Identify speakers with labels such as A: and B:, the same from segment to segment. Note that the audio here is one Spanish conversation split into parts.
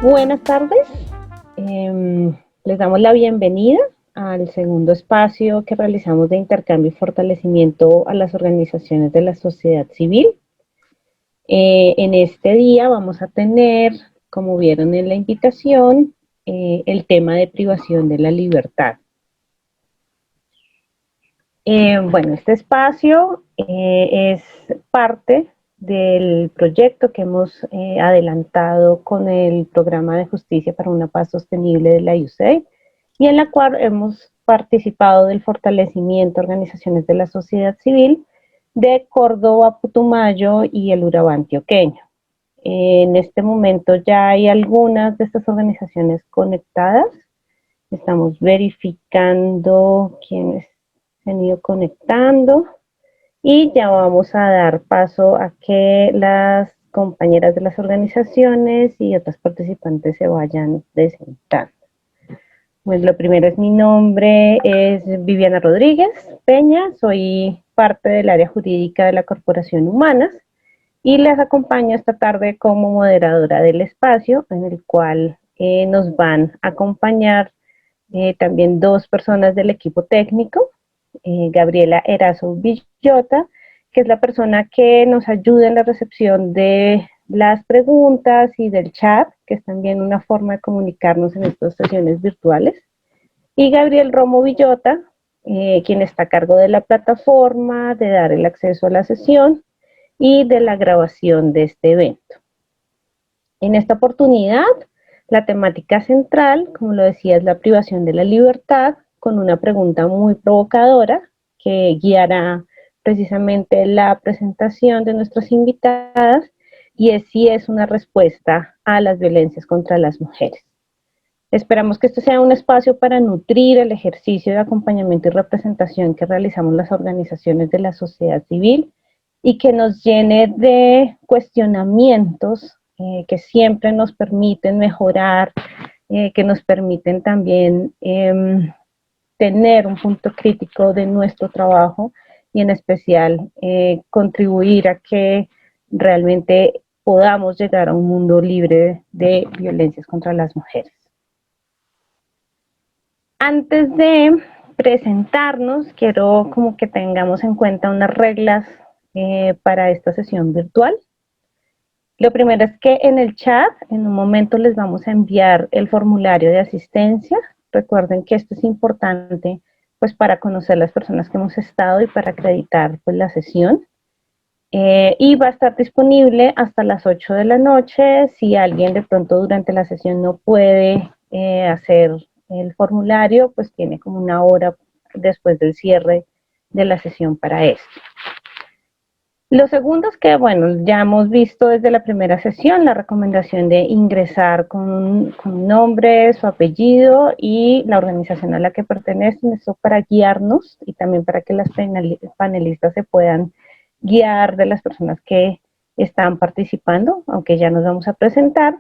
A: Buenas tardes, les damos la bienvenida al segundo espacio que realizamos de intercambio y fortalecimiento a las organizaciones de la sociedad civil. En este día vamos a tener, como vieron en la invitación, el tema de privación de la libertad. Bueno, este espacio es parte del proyecto que hemos adelantado con el Programa de Justicia para una Paz Sostenible de la USAID y en la cual hemos participado del fortalecimiento de organizaciones de la sociedad civil de Córdoba, Putumayo y el Urabá antioqueño. En este momento ya hay algunas de estas organizaciones conectadas. Estamos verificando quiénes se han ido conectando y ya vamos a dar paso a que las compañeras de las organizaciones y otras participantes se vayan presentando. Pues lo primero es mi nombre, es Viviana Rodríguez Peña, soy parte del área jurídica de la Corporación Humanas y les acompaño esta tarde como moderadora del espacio en el cual nos van a acompañar también dos personas del equipo técnico, Gabriela Erazo Villota, que es la persona que nos ayuda en la recepción de las preguntas y del chat, que es también una forma de comunicarnos en estas sesiones virtuales, y Gabriel Romo Villota, quien está a cargo de la plataforma, de dar el acceso a la sesión y de la grabación de este evento. En esta oportunidad, la temática central, como lo decía, es la privación de la libertad, con una pregunta muy provocadora que guiará precisamente la presentación de nuestras invitadas, y es si es una respuesta a las violencias contra las mujeres. Esperamos que este sea un espacio para nutrir el ejercicio de acompañamiento y representación que realizamos las organizaciones de la sociedad civil y que nos llene de cuestionamientos que siempre nos permiten mejorar, que nos permiten también tener un punto crítico de nuestro trabajo y en especial contribuir a que realmente podamos llegar a un mundo libre de violencias contra las mujeres. Antes de presentarnos, quiero como que tengamos en cuenta unas reglas para esta sesión virtual. Lo primero es que en el chat, en un momento les vamos a enviar el formulario de asistencia. Recuerden que esto es importante pues para conocer las personas que hemos estado y para acreditar pues la sesión. Y va a estar disponible hasta las 8 de la noche. Si alguien de pronto durante la sesión no puede hacer el formulario, pues tiene como una hora después del cierre de la sesión para esto. Lo segundo es que, bueno, ya hemos visto desde la primera sesión la recomendación de ingresar con nombre, su apellido y la organización a la que pertenecen, eso para guiarnos y también para que las panelistas se puedan guiar de las personas que están participando, aunque ya nos vamos a presentar.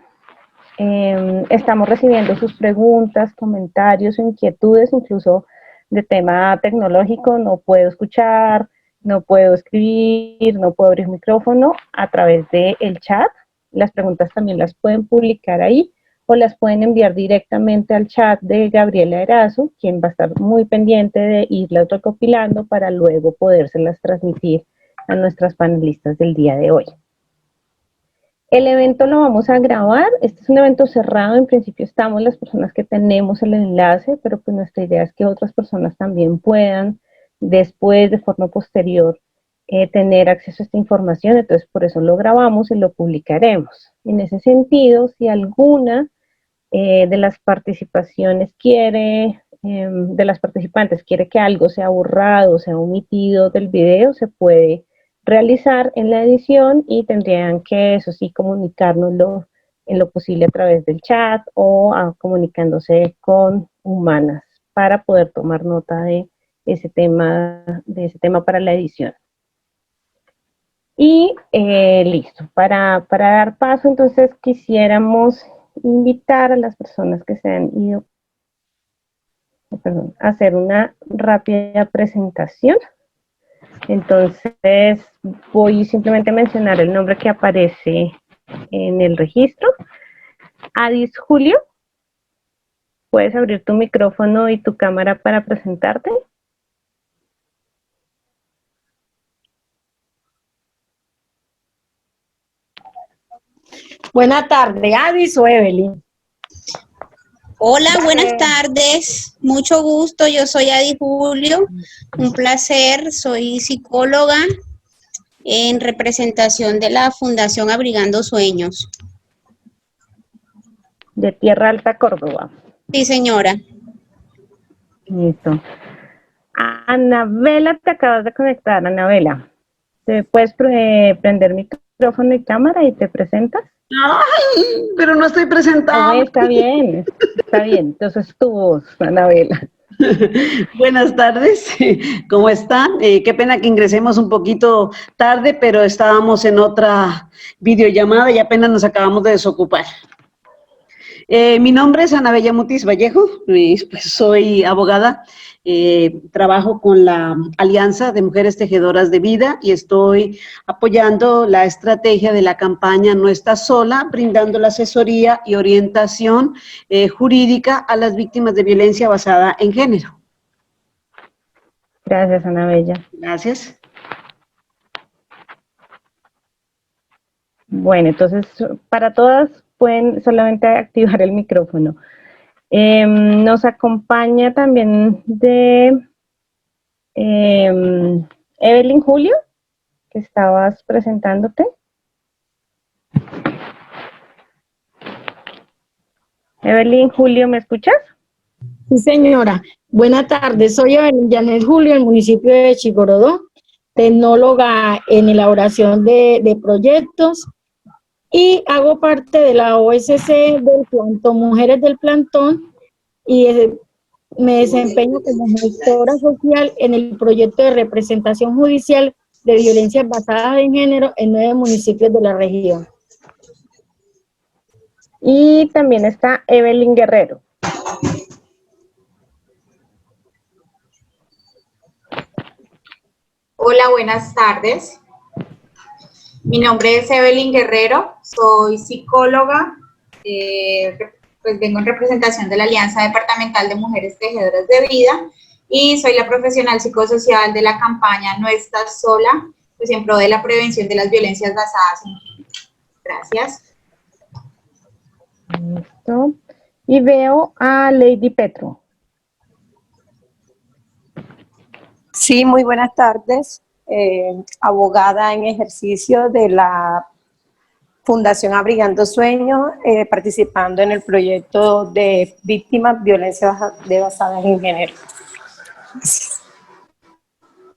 A: Estamos recibiendo sus preguntas, comentarios, inquietudes, incluso de tema tecnológico. No puedo escuchar, no puedo escribir, no puedo abrir micrófono a través del chat. Las preguntas también las pueden publicar ahí o las pueden enviar directamente al chat de Gabriela Erazo, quien va a estar muy pendiente de irlas recopilando para luego podérselas transmitir a nuestras panelistas del día de hoy. El evento lo vamos a grabar, este es un evento cerrado, en principio estamos las personas que tenemos el enlace, pero pues nuestra idea es que otras personas también puedan después, de forma posterior, tener acceso a esta información, entonces por eso lo grabamos y lo publicaremos. En ese sentido, si alguna de las participaciones de las participantes quiere que algo sea borrado, sea omitido del video, se puede realizar en la edición y tendrían que, eso sí, comunicárnoslo en lo posible a través del chat o comunicándose con Humanas para poder tomar nota de ese tema para la edición. Y listo, para dar paso, entonces quisiéramos invitar a las personas que se han ido a hacer una rápida presentación. Entonces voy simplemente a mencionar el nombre que aparece en el registro. Adis Julio, ¿puedes abrir tu micrófono y tu cámara para presentarte?
B: Buenas tardes, Adis o Evelyn.
C: Hola, buenas tardes. Mucho gusto. Yo soy Adi Julio. Un placer. Soy psicóloga en representación de la Fundación Abrigando Sueños.
A: De Tierra Alta, Córdoba.
C: Sí, señora.
A: Listo. Anabela, te acabas de conectar, Anabela. ¿Te puedes prender micrófono y cámara y te presentas?
D: Ay, pero no estoy presentada.
A: No, está bien. Entonces tu voz, Anabela.
D: Buenas tardes, ¿cómo están? Qué pena que ingresemos un poquito tarde, pero estábamos en otra videollamada y apenas nos acabamos de desocupar. Mi nombre es Ana Bella Mutis Vallejo, pues soy abogada, trabajo con la Alianza de Mujeres Tejedoras de Vida y estoy apoyando la estrategia de la campaña No Estás Sola, brindando la asesoría y orientación jurídica a las víctimas de violencia basada en género.
A: Gracias, Anabella.
D: Gracias.
A: Bueno, entonces para todas pueden solamente activar el micrófono. Nos acompaña también Evelyn Julio, que estabas presentándote. Evelyn Julio, ¿me escuchas?
B: Sí, señora. Buenas tardes, soy Evelyn Janet Julio, del municipio de Chigorodó, tecnóloga en elaboración de proyectos y hago parte de la OSC del Plantón Mujeres del Plantón y me desempeño como gestora social en el proyecto de representación judicial de violencias basadas en género en 9 municipios de la región.
A: Y también está Evelyn Guerrero.
E: Hola, buenas tardes. Mi nombre es Evelyn Guerrero, soy psicóloga, pues vengo en representación de la Alianza Departamental de Mujeres Tejedoras de Vida y soy la profesional psicosocial de la campaña No Estás Sola, pues en pro de la prevención de las violencias basadas en género. Gracias.
A: Listo. Y veo a Lady Petro.
F: Sí, muy buenas tardes. Abogada en ejercicio de la Fundación Abrigando Sueños, participando en el proyecto de víctimas de violencia basadas en género.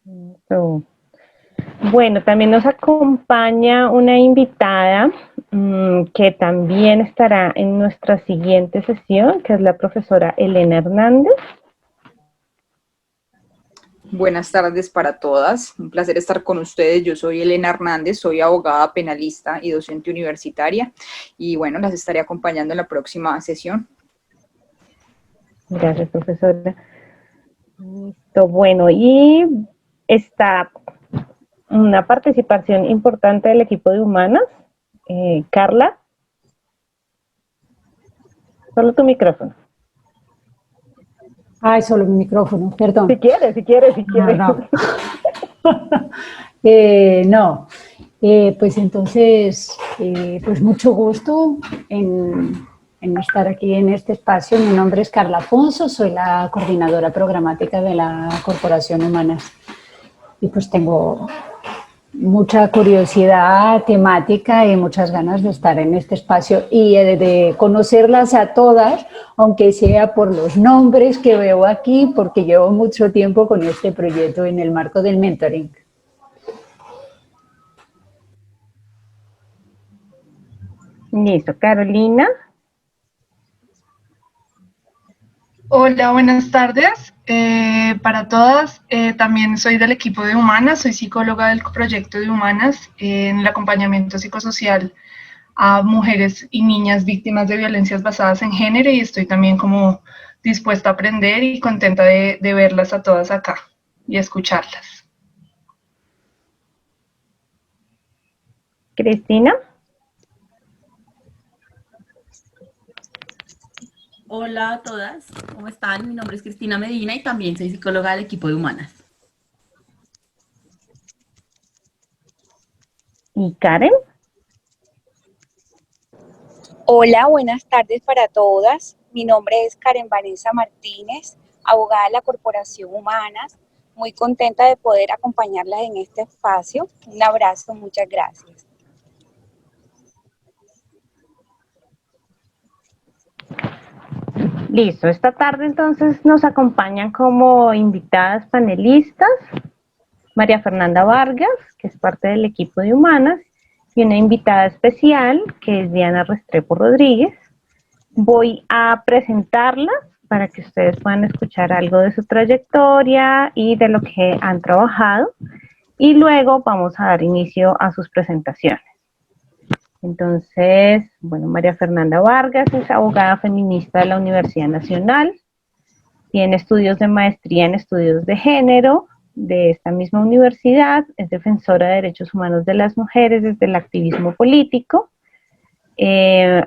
A: Listo. Bueno, también nos acompaña una invitada que también estará en nuestra siguiente sesión, que es la profesora Elena Hernández.
G: Buenas tardes para todas, un placer estar con ustedes. Yo soy Elena Hernández, soy abogada penalista y docente universitaria y bueno, las estaré acompañando en la próxima sesión.
A: Gracias, profesora. Listo, bueno, y está una participación importante del equipo de humanas. Carla, solo tu micrófono.
H: Ay, solo mi micrófono, perdón.
A: Si quieres.
H: No. No. Pues entonces, pues mucho gusto en estar aquí en este espacio. Mi nombre es Carla Afonso, soy la coordinadora programática de la Corporación Humanas. Y pues tengo mucha curiosidad temática y muchas ganas de estar en este espacio y de conocerlas a todas, aunque sea por los nombres que veo aquí, porque llevo mucho tiempo con este proyecto en el marco del mentoring.
A: Listo, Carolina.
I: Hola, buenas tardes para todas. También soy del equipo de Humanas, soy psicóloga del proyecto de Humanas en el acompañamiento psicosocial a mujeres y niñas víctimas de violencias basadas en género y estoy también como dispuesta a aprender y contenta de verlas a todas acá y escucharlas.
A: Cristina.
J: Hola a todas, ¿cómo están? Mi nombre es Cristina Medina y también soy psicóloga del equipo de Humanas.
A: ¿Y Karen?
K: Hola, buenas tardes para todas. Mi nombre es Karen Vanessa Martínez, abogada de la Corporación Humanas. Muy contenta de poder acompañarlas en este espacio. Un abrazo, muchas gracias.
A: Listo, esta tarde entonces nos acompañan como invitadas panelistas María Fernanda Vargas, que es parte del equipo de Humanas, y una invitada especial, que es Diana Restrepo Rodríguez. Voy a presentarlas para que ustedes puedan escuchar algo de su trayectoria y de lo que han trabajado, y luego vamos a dar inicio a sus presentaciones. Entonces, bueno, María Fernanda Vargas es abogada feminista de la Universidad Nacional, tiene estudios de maestría en estudios de género de esta misma universidad, es defensora de derechos humanos de las mujeres desde el activismo político,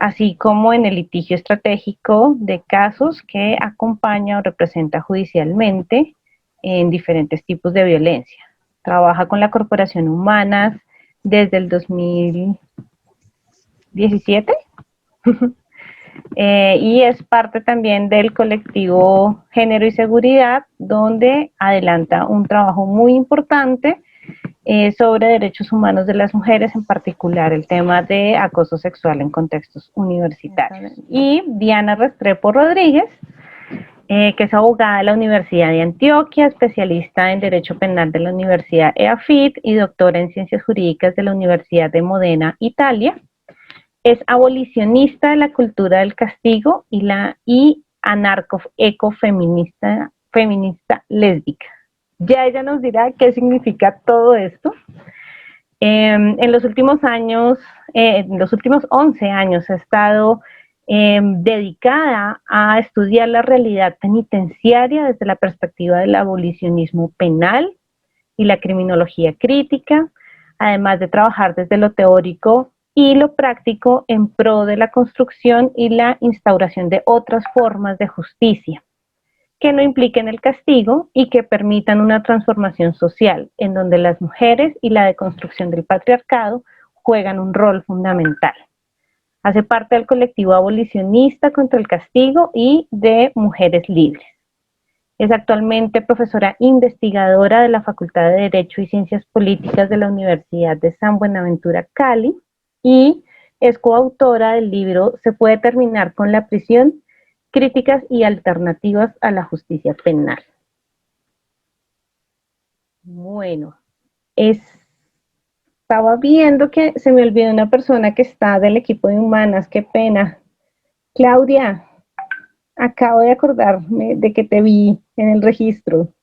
A: así como en el litigio estratégico de casos que acompaña o representa judicialmente en diferentes tipos de violencia. Trabaja con la Corporación Humanas desde el 2017 y es parte también del colectivo Género y Seguridad, donde adelanta un trabajo muy importante sobre derechos humanos de las mujeres, en particular el tema de acoso sexual en contextos universitarios. Y Diana Restrepo Rodríguez, que es abogada de la Universidad de Antioquia, especialista en Derecho Penal de la Universidad EAFIT y doctora en Ciencias Jurídicas de la Universidad de Modena, Italia. Es abolicionista de la cultura del castigo y anarco-ecofeminista lésbica. Ya ella nos dirá qué significa todo esto. En los últimos 11 años ha estado dedicada a estudiar la realidad penitenciaria desde la perspectiva del abolicionismo penal y la criminología crítica, además de trabajar desde lo teórico y lo práctico en pro de la construcción y la instauración de otras formas de justicia que no impliquen el castigo y que permitan una transformación social en donde las mujeres y la deconstrucción del patriarcado juegan un rol fundamental. Hace parte del colectivo abolicionista contra el castigo y de Mujeres Libres. Es actualmente profesora investigadora de la Facultad de Derecho y Ciencias Políticas de la Universidad de San Buenaventura, Cali, y es coautora del libro Se puede terminar con la prisión, críticas y alternativas a la justicia penal. Bueno, estaba viendo que se me olvidó una persona que está del equipo de Humanas, qué pena. Claudia, acabo de acordarme de que te vi en el registro.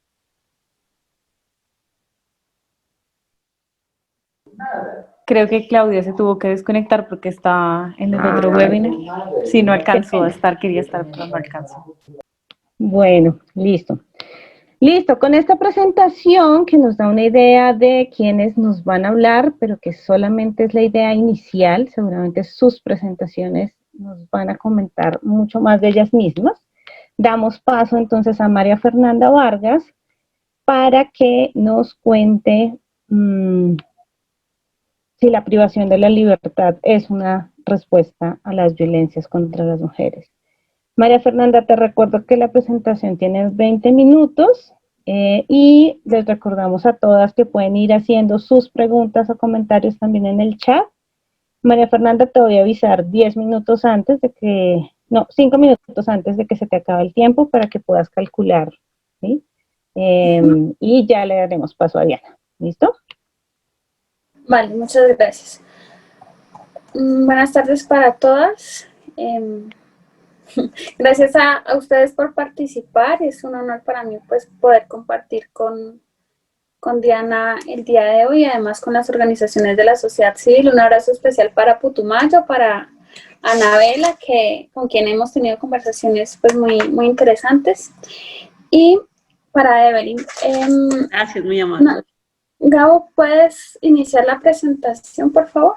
L: Creo que Claudia se tuvo que desconectar porque está en el otro webinar. Si no alcanzó a estar, quería estar, pero no alcanzó.
A: Bueno, listo. Listo, con esta presentación que nos da una idea de quiénes nos van a hablar, pero que solamente es la idea inicial, seguramente sus presentaciones nos van a comentar mucho más de ellas mismas. Damos paso entonces a María Fernanda Vargas para que nos cuente si la privación de la libertad es una respuesta a las violencias contra las mujeres. María Fernanda, te recuerdo que la presentación tiene 20 minutos y les recordamos a todas que pueden ir haciendo sus preguntas o comentarios también en el chat. María Fernanda, te voy a avisar 10 minutos antes de que, no, 5 minutos antes de que se te acabe el tiempo para que puedas calcular, ¿sí? Y ya le daremos paso a Diana. ¿Listo?
M: Vale, muchas gracias. Buenas tardes para todas. Gracias a ustedes por participar. Es un honor para mí pues poder compartir con Diana el día de hoy y además con las organizaciones de la sociedad civil. Un abrazo especial para Putumayo, para Anabela, con quien hemos tenido conversaciones pues muy interesantes, y para Evelyn.
D: Gracias, muy amable.
M: Gabo, ¿puedes iniciar la presentación, por favor?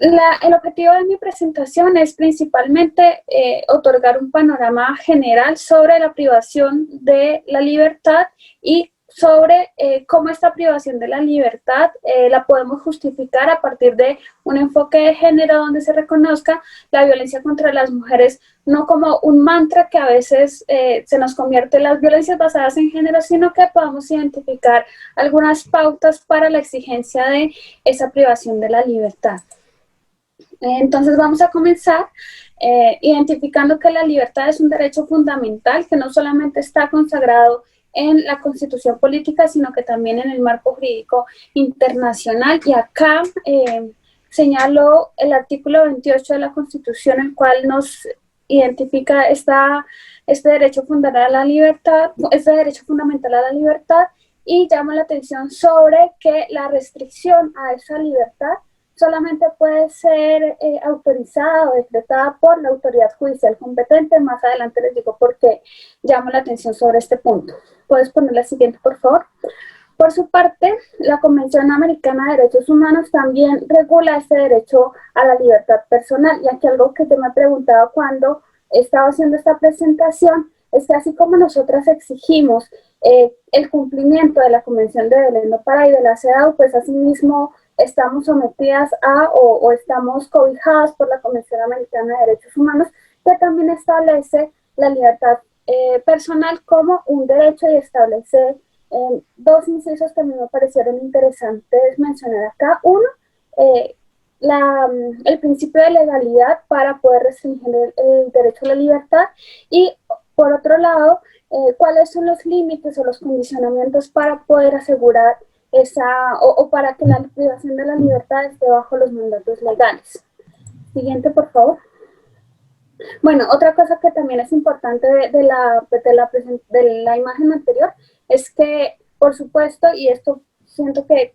M: El objetivo de mi presentación es principalmente otorgar un panorama general sobre la privación de la libertad y sobre cómo esta privación de la libertad la podemos justificar a partir de un enfoque de género donde se reconozca la violencia contra las mujeres no como un mantra que a veces se nos convierte en las violencias basadas en género, sino que podamos identificar algunas pautas para la exigencia de esa privación de la libertad. Entonces vamos a comenzar identificando que la libertad es un derecho fundamental que no solamente está consagrado en la Constitución política, sino que también en el marco jurídico internacional. Y acá señalo el artículo 28 de la Constitución, el cual nos identifica este derecho fundamental a la libertad, y llama la atención sobre que la restricción a esa libertad solamente puede ser autorizada o decretada por la autoridad judicial competente. Más adelante les digo por qué llamo la atención sobre este punto. ¿Puedes poner la siguiente, por favor? Por su parte, la Convención Americana de Derechos Humanos también regula este derecho a la libertad personal. Y aquí algo que yo me preguntaba cuando estaba haciendo esta presentación es que así como nosotras exigimos el cumplimiento de la Convención de Belén do Pará y de la CEDAW, pues asimismo estamos sometidas a o estamos cobijadas por la Convención Americana de Derechos Humanos, que también establece la libertad personal como un derecho y establece dos incisos que a mí me parecieron interesantes mencionar acá. Uno, el principio de legalidad para poder restringir el derecho a la libertad, y por otro lado, cuáles son los límites o los condicionamientos para poder asegurar o para que la privación de la libertad esté bajo los mandatos legales. Siguiente, por favor. Bueno, otra cosa que también es importante de la imagen anterior es que, por supuesto, y esto siento que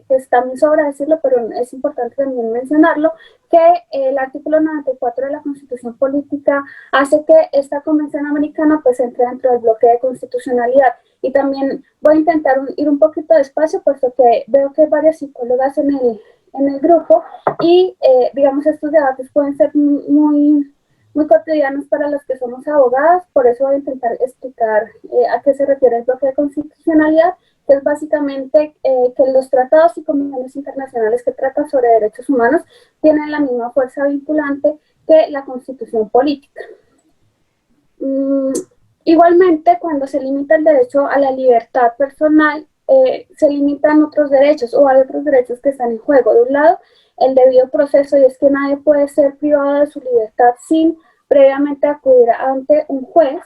M: está muy sobra decirlo, pero es importante también mencionarlo, que el artículo 94 de la Constitución Política hace que esta Convención Americana pues entre dentro del bloque de constitucionalidad. Y también voy a intentar ir un poquito despacio, puesto que veo que hay varias psicólogas en el grupo y, digamos, estos debates pueden ser muy cotidianos para los que somos abogadas. Por eso voy a intentar explicar a qué se refiere el bloque de constitucionalidad, que es básicamente que los tratados y convenciones internacionales que tratan sobre derechos humanos tienen la misma fuerza vinculante que la Constitución política. Igualmente, cuando se limita el derecho a la libertad personal, se limitan otros derechos, o hay otros derechos que están en juego. De un lado, el debido proceso, y es que nadie puede ser privado de su libertad sin previamente acudir ante un juez,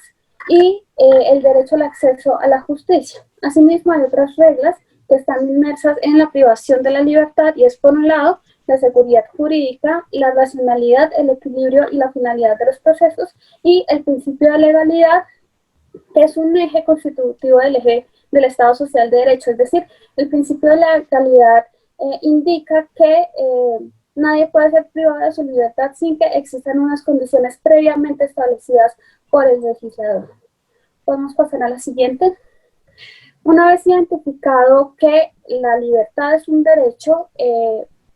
M: y el derecho al acceso a la justicia. Asimismo, hay otras reglas que están inmersas en la privación de la libertad, y es, por un lado, la seguridad jurídica, la racionalidad, el equilibrio y la finalidad de los procesos, y el principio de legalidad, que es un eje constitutivo del eje del Estado Social de Derecho. Es decir, el principio de la legalidad indica que nadie puede ser privado de su libertad sin que existan unas condiciones previamente establecidas por el legislador. Podemos pasar a la siguiente. Una vez identificado que la libertad es un derecho,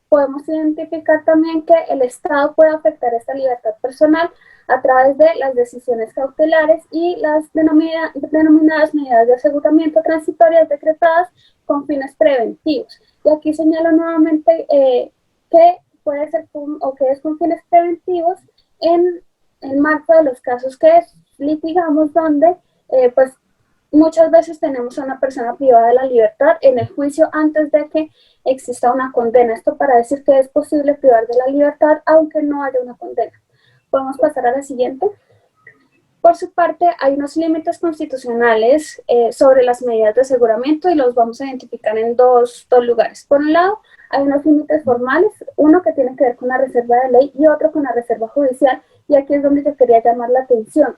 M: podemos identificar también que el Estado puede afectar esta libertad personal a través de las decisiones cautelares y las denominadas medidas de aseguramiento transitorias decretadas con fines preventivos. Y aquí señalo nuevamente que puede ser que es con fines preventivos en el marco de los casos que litigamos, donde pues muchas veces tenemos a una persona privada de la libertad en el juicio antes de que exista una condena. Esto para decir que es posible privar de la libertad aunque no haya una condena. Podemos pasar a la siguiente. Por su parte, hay unos límites constitucionales sobre las medidas de aseguramiento, y los vamos a identificar en dos lugares. Por un lado, hay unos límites formales, uno que tiene que ver con la reserva de ley y otro con la reserva judicial, y aquí es donde yo quería llamar la atención.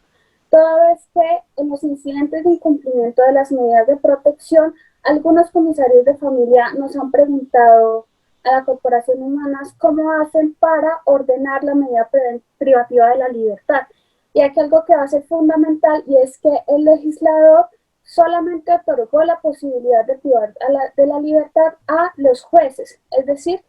M: Toda vez que en los incidentes de incumplimiento de las medidas de protección, algunos comisarios de familia nos han preguntado a la Corporación Humanas cómo hacen para ordenar la medida privativa de la libertad. Y aquí algo que va a ser fundamental, y es que el legislador solamente otorgó la posibilidad de privar de la libertad a los jueces. Es decir,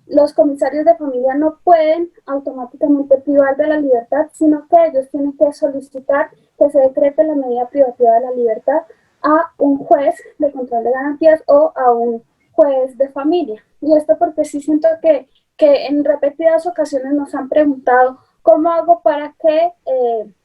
M: los comisarios de familia no pueden automáticamente privar de la libertad, sino que ellos tienen que solicitar que se decrete la medida privativa de la libertad a un juez de control de garantías o a un juez de familia. Y esto porque sí siento que en repetidas ocasiones nos han preguntado cómo hago para que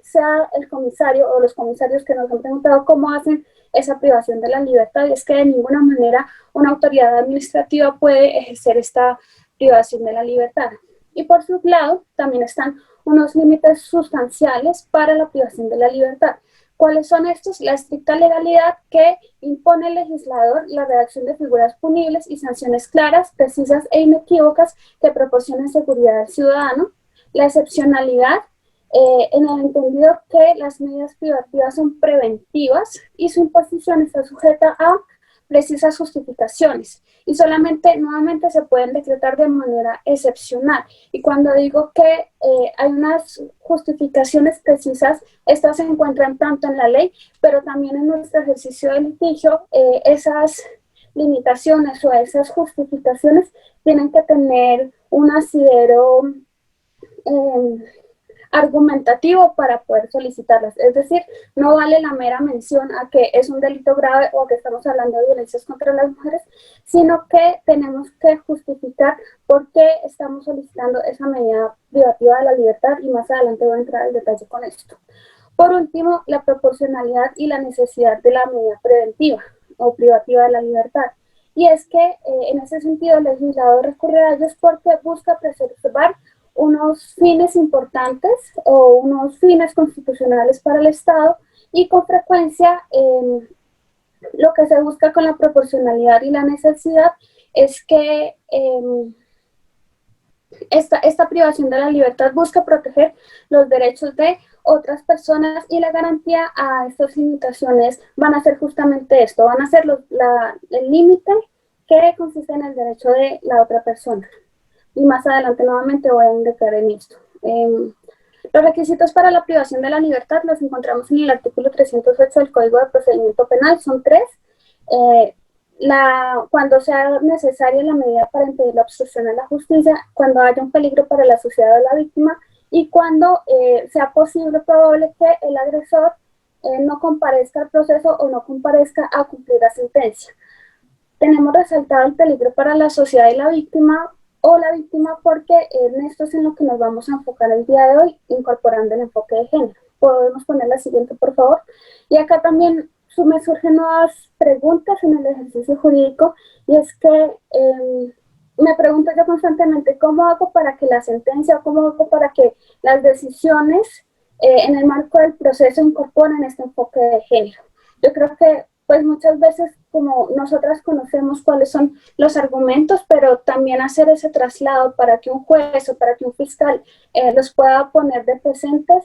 M: sea el comisario o los comisarios que nos han preguntado cómo hacen esa privación de la libertad, y es que de ninguna manera una autoridad administrativa puede ejercer esta privación de la libertad. Y por su lado, también están unos límites sustanciales para la privación de la libertad. ¿Cuáles son estos? La estricta legalidad que impone el legislador, la redacción de figuras punibles y sanciones claras, precisas e inequívocas que proporcionen seguridad al ciudadano. La excepcionalidad, en el entendido que las medidas privativas son preventivas y su imposición está sujeta a precisas justificaciones y solamente nuevamente se pueden decretar de manera excepcional. Y cuando digo que hay unas justificaciones precisas, estas se encuentran tanto en la ley, pero también en nuestro ejercicio de litigio, esas limitaciones o esas justificaciones tienen que tener un asidero argumentativo para poder solicitarlas. Es decir, no vale la mera mención a que es un delito grave o que estamos hablando de violencias contra las mujeres, sino que tenemos que justificar por qué estamos solicitando esa medida privativa de la libertad, y más adelante voy a entrar al detalle con esto. Por último, la proporcionalidad y la necesidad de la medida preventiva o privativa de la libertad. Y es que en ese sentido el legislador recurre a ellos porque busca preservar unos fines importantes o unos fines constitucionales para el Estado, y con frecuencia lo que se busca con la proporcionalidad y la necesidad es que esta privación de la libertad busca proteger los derechos de otras personas, y la garantía a estas limitaciones van a ser justamente esto, van a ser el límite que consiste en el derecho de la otra persona. Y más adelante nuevamente voy a indicar en esto. Los requisitos para la privación de la libertad los encontramos en el artículo 308 del Código de Procedimiento Penal, son 3. Cuando sea necesaria la medida para impedir la obstrucción a la justicia, cuando haya un peligro para la sociedad o la víctima, y cuando sea posible o probable que el agresor no comparezca al proceso o no comparezca a cumplir la sentencia. Tenemos resaltado el peligro para la sociedad y la víctima, o la víctima, porque en esto es en lo que nos vamos a enfocar el día de hoy, incorporando el enfoque de género. Podemos poner la siguiente, por favor. Y acá también me surgen nuevas preguntas en el ejercicio jurídico, y es que me pregunto yo constantemente, ¿cómo hago para que la sentencia, o cómo hago para que las decisiones en el marco del proceso incorporen este enfoque de género? Yo creo que pues muchas veces, como nosotras conocemos cuáles son los argumentos, pero también hacer ese traslado para que un juez o para que un fiscal los pueda poner de presentes,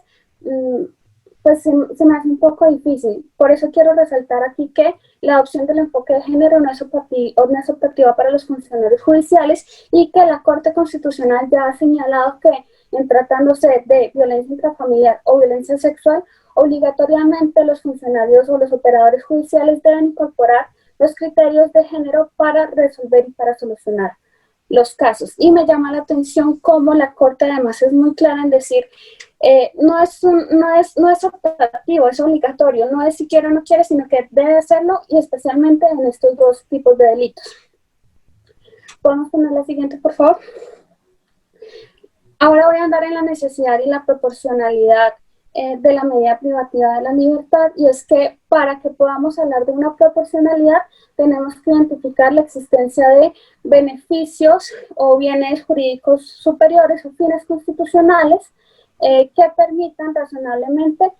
M: pues se me hace un poco difícil. Por eso quiero resaltar aquí que la adopción del enfoque de género no es optativa para los funcionarios judiciales, y que la Corte Constitucional ya ha señalado que en tratándose de violencia intrafamiliar o violencia sexual, obligatoriamente los funcionarios o los operadores judiciales deben incorporar los criterios de género para resolver y para solucionar los casos. Y me llama la atención cómo la Corte además es muy clara en decir, no es optativo, es obligatorio, no es si quiere o no quiere, sino que debe hacerlo, y especialmente en estos dos tipos de delitos. ¿Podemos poner la siguiente, por favor? Ahora voy a andar en la necesidad y la proporcionalidad de la medida privativa de la libertad, y es que para que podamos hablar de una proporcionalidad tenemos que identificar la existencia de beneficios o bienes jurídicos superiores o fines constitucionales que permitan razonablemente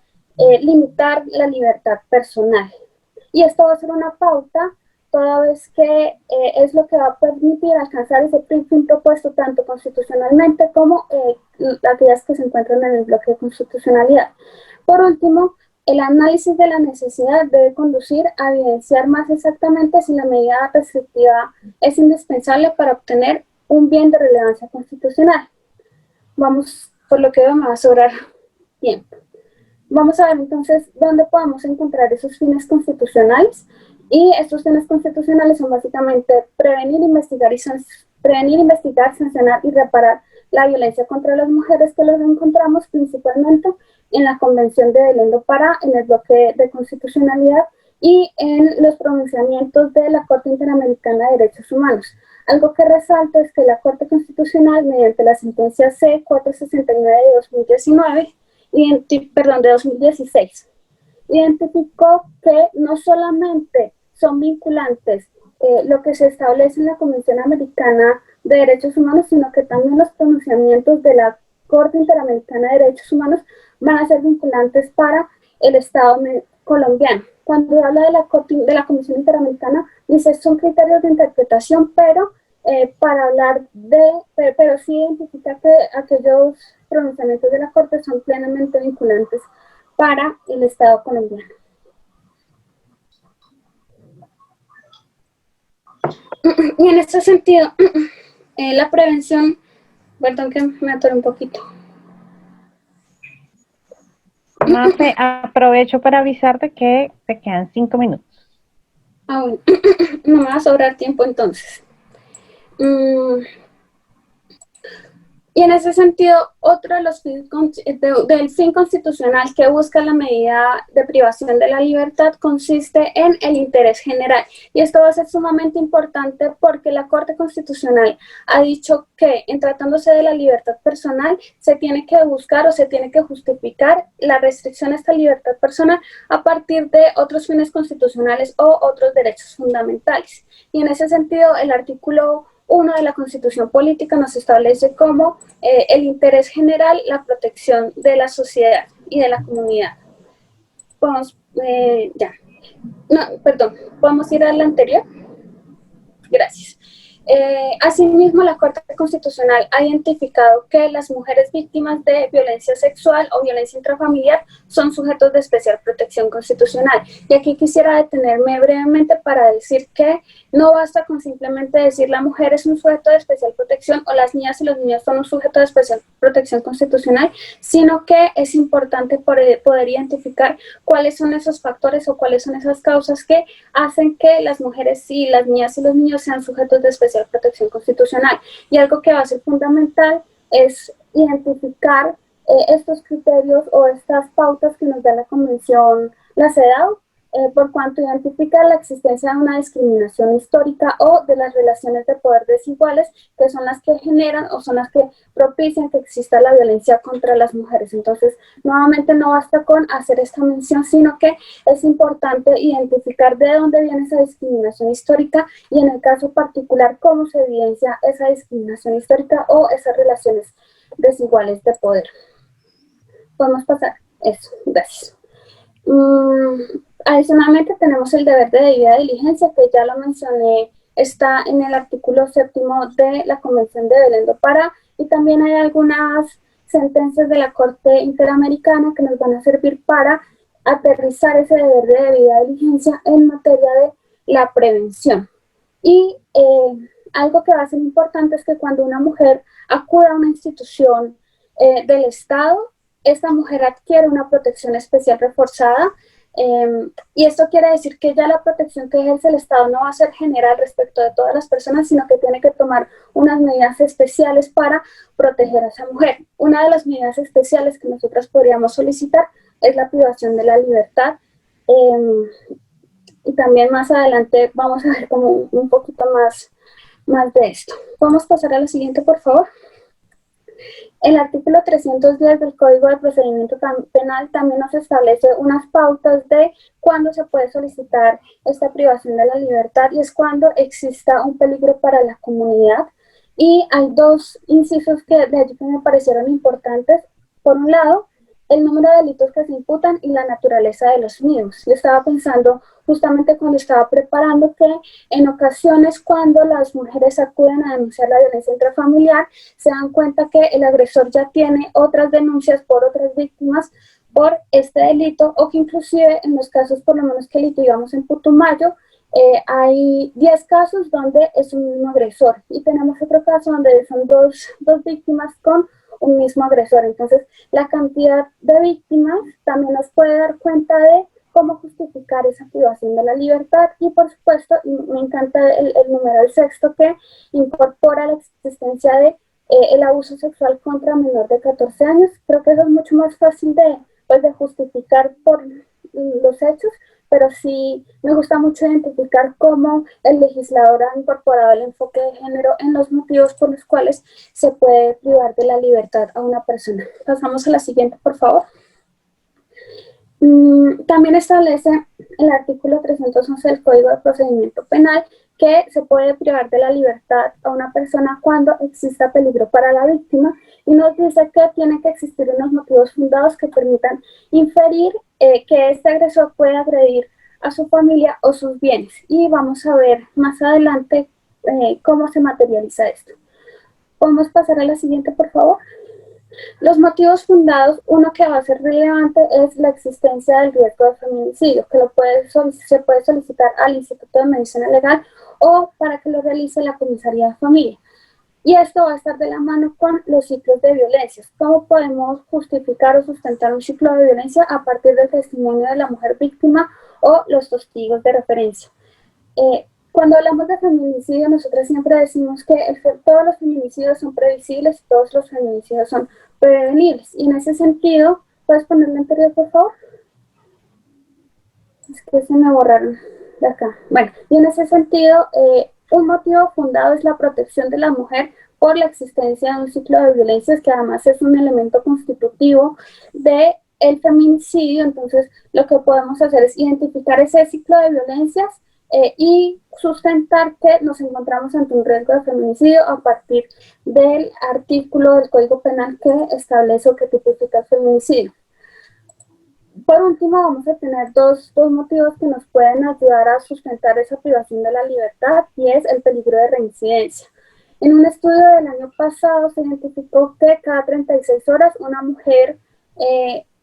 M: limitar la libertad personal. Y esto va a ser una pauta toda vez que es lo que va a permitir alcanzar ese fin propuesto tanto constitucionalmente como aquellas que se encuentran en el bloque de constitucionalidad. Por último, el análisis de la necesidad debe conducir a evidenciar más exactamente si la medida restrictiva es indispensable para obtener un bien de relevancia constitucional. Vamos, por lo que veo me va a sobrar tiempo. Vamos a ver entonces dónde podemos encontrar esos fines constitucionales. Y estos fines constitucionales son básicamente prevenir, investigar y prevenir, investigar, sancionar y reparar la violencia contra las mujeres, que los encontramos principalmente en la Convención de Belén do Pará, en el bloque de constitucionalidad y en los pronunciamientos de la Corte Interamericana de Derechos Humanos. Algo que resalto es que la Corte Constitucional, mediante la sentencia C-469 de 2019, de 2016, identificó que no solamente son vinculantes lo que se establece en la Convención Americana de Derechos Humanos, sino que también los pronunciamientos de la Corte Interamericana de Derechos Humanos van a ser vinculantes para el Estado colombiano. Cuando habla de la Comisión Interamericana, dice son criterios de interpretación, pero para hablar pero sí identifica que aquellos pronunciamientos de la Corte son plenamente vinculantes para el Estado colombiano. Y en este sentido, la prevención, perdón que me atoré un poquito.
A: Mafe, aprovecho para avisarte que te quedan 5 minutos.
M: Ah, bueno, no me va a sobrar tiempo entonces. Y en ese sentido, otro de los del fin constitucional que busca la medida de privación de la libertad consiste en el interés general. Y esto va a ser sumamente importante porque la Corte Constitucional ha dicho que en tratándose de la libertad personal se tiene que buscar o se tiene que justificar la restricción a esta libertad personal a partir de otros fines constitucionales o otros derechos fundamentales. Y en ese sentido, el artículo 1 de la Constitución Política nos establece como el interés general, la protección de la sociedad y de la comunidad. Podemos, ¿podemos ir a la anterior? Gracias. Asimismo, la Corte Constitucional ha identificado que las mujeres víctimas de violencia sexual o violencia intrafamiliar son sujetos de especial protección constitucional. Y aquí quisiera detenerme brevemente para decir que no basta con simplemente decir la mujer es un sujeto de especial protección o las niñas y los niños son un sujeto de especial protección constitucional, sino que es importante poder identificar cuáles son esos factores o cuáles son esas causas que hacen que las mujeres y las niñas y los niños sean sujetos de especial protección constitucional. Y algo que va a ser fundamental es identificar estos criterios o estas pautas que nos da la Convención, la CEDAW, por cuanto identifica la existencia de una discriminación histórica o de las relaciones de poder desiguales que son las que generan o son las que propician que exista la violencia contra las mujeres. Entonces, nuevamente no basta con hacer esta mención, sino que es importante identificar de dónde viene esa discriminación histórica y en el caso particular cómo se evidencia esa discriminación histórica o esas relaciones desiguales de poder. Podemos pasar. Eso, gracias. Adicionalmente tenemos el deber de debida diligencia, que ya lo mencioné, está en el artículo 7º de la Convención de Belén do Pará, y también hay algunas sentencias de la Corte Interamericana que nos van a servir para aterrizar ese deber de debida diligencia en materia de la prevención. Y algo que va a ser importante es que cuando una mujer acude a una institución del Estado, esta mujer adquiere una protección especial reforzada. Y esto quiere decir que ya la protección que ejerce el Estado no va a ser general respecto de todas las personas, sino que tiene que tomar unas medidas especiales para proteger a esa mujer. Una de las medidas especiales que nosotras podríamos solicitar es la privación de la libertad. Y también más adelante vamos a ver como un poquito más de esto. ¿Podemos pasar a la siguiente, por favor? El artículo 310 del Código de Procedimiento Penal también nos establece unas pautas de cuándo se puede solicitar esta privación de la libertad, y es cuando exista un peligro para la comunidad. Y hay dos incisos de allí que me parecieron importantes. Por un lado, el número de delitos que se imputan y la naturaleza de los mismos. Yo estaba pensando justamente cuando estaba preparando que en ocasiones cuando las mujeres acuden a denunciar la violencia intrafamiliar, se dan cuenta que el agresor ya tiene otras denuncias por otras víctimas por este delito, o que inclusive en los casos por lo menos que litigamos en Putumayo, hay 10 casos donde es un mismo agresor, y tenemos otro caso donde son dos víctimas con un mismo agresor. Entonces, la cantidad de víctimas también nos puede dar cuenta de cómo justificar esa privación de la libertad. Y por supuesto, y me encanta el numeral sexto que incorpora la existencia de el abuso sexual contra menor de 14 años. Creo que eso es mucho más fácil de justificar por los hechos, pero sí me gusta mucho identificar cómo el legislador ha incorporado el enfoque de género en los motivos por los cuales se puede privar de la libertad a una persona. Pasamos a la siguiente, por favor. También establece el artículo 311 del Código de Procedimiento Penal que se puede privar de la libertad a una persona cuando exista peligro para la víctima, y nos dice que tiene que existir unos motivos fundados que permitan inferir que este agresor puede agredir a su familia o sus bienes. Y vamos a ver más adelante cómo se materializa esto. ¿Podemos pasar a la siguiente, por favor? Los motivos fundados, uno que va a ser relevante es la existencia del riesgo de feminicidio, que se puede solicitar al Instituto de Medicina Legal o para que lo realice la Comisaría de Familia. Y esto va a estar de la mano con los ciclos de violencias. ¿Cómo podemos justificar o sustentar un ciclo de violencia? A partir del testimonio de la mujer víctima o los testigos de referencia. Cuando hablamos de feminicidio, nosotros siempre decimos que todos los feminicidios son previsibles y todos los feminicidios son prevenibles. Y en ese sentido, ¿puedes ponerlo en anterior, por favor? Es que se me borraron de acá. Bueno, y en ese sentido, un motivo fundado es la protección de la mujer por la existencia de un ciclo de violencias que además es un elemento constitutivo del feminicidio. Entonces, lo que podemos hacer es identificar ese ciclo de violencias y sustentar que nos encontramos ante un riesgo de feminicidio a partir del artículo del Código Penal que establece o que tipifica el feminicidio. Por último, vamos a tener dos motivos que nos pueden ayudar a sustentar esa privación de la libertad, y es el peligro de reincidencia. En un estudio del año pasado se identificó que cada 36 horas una mujer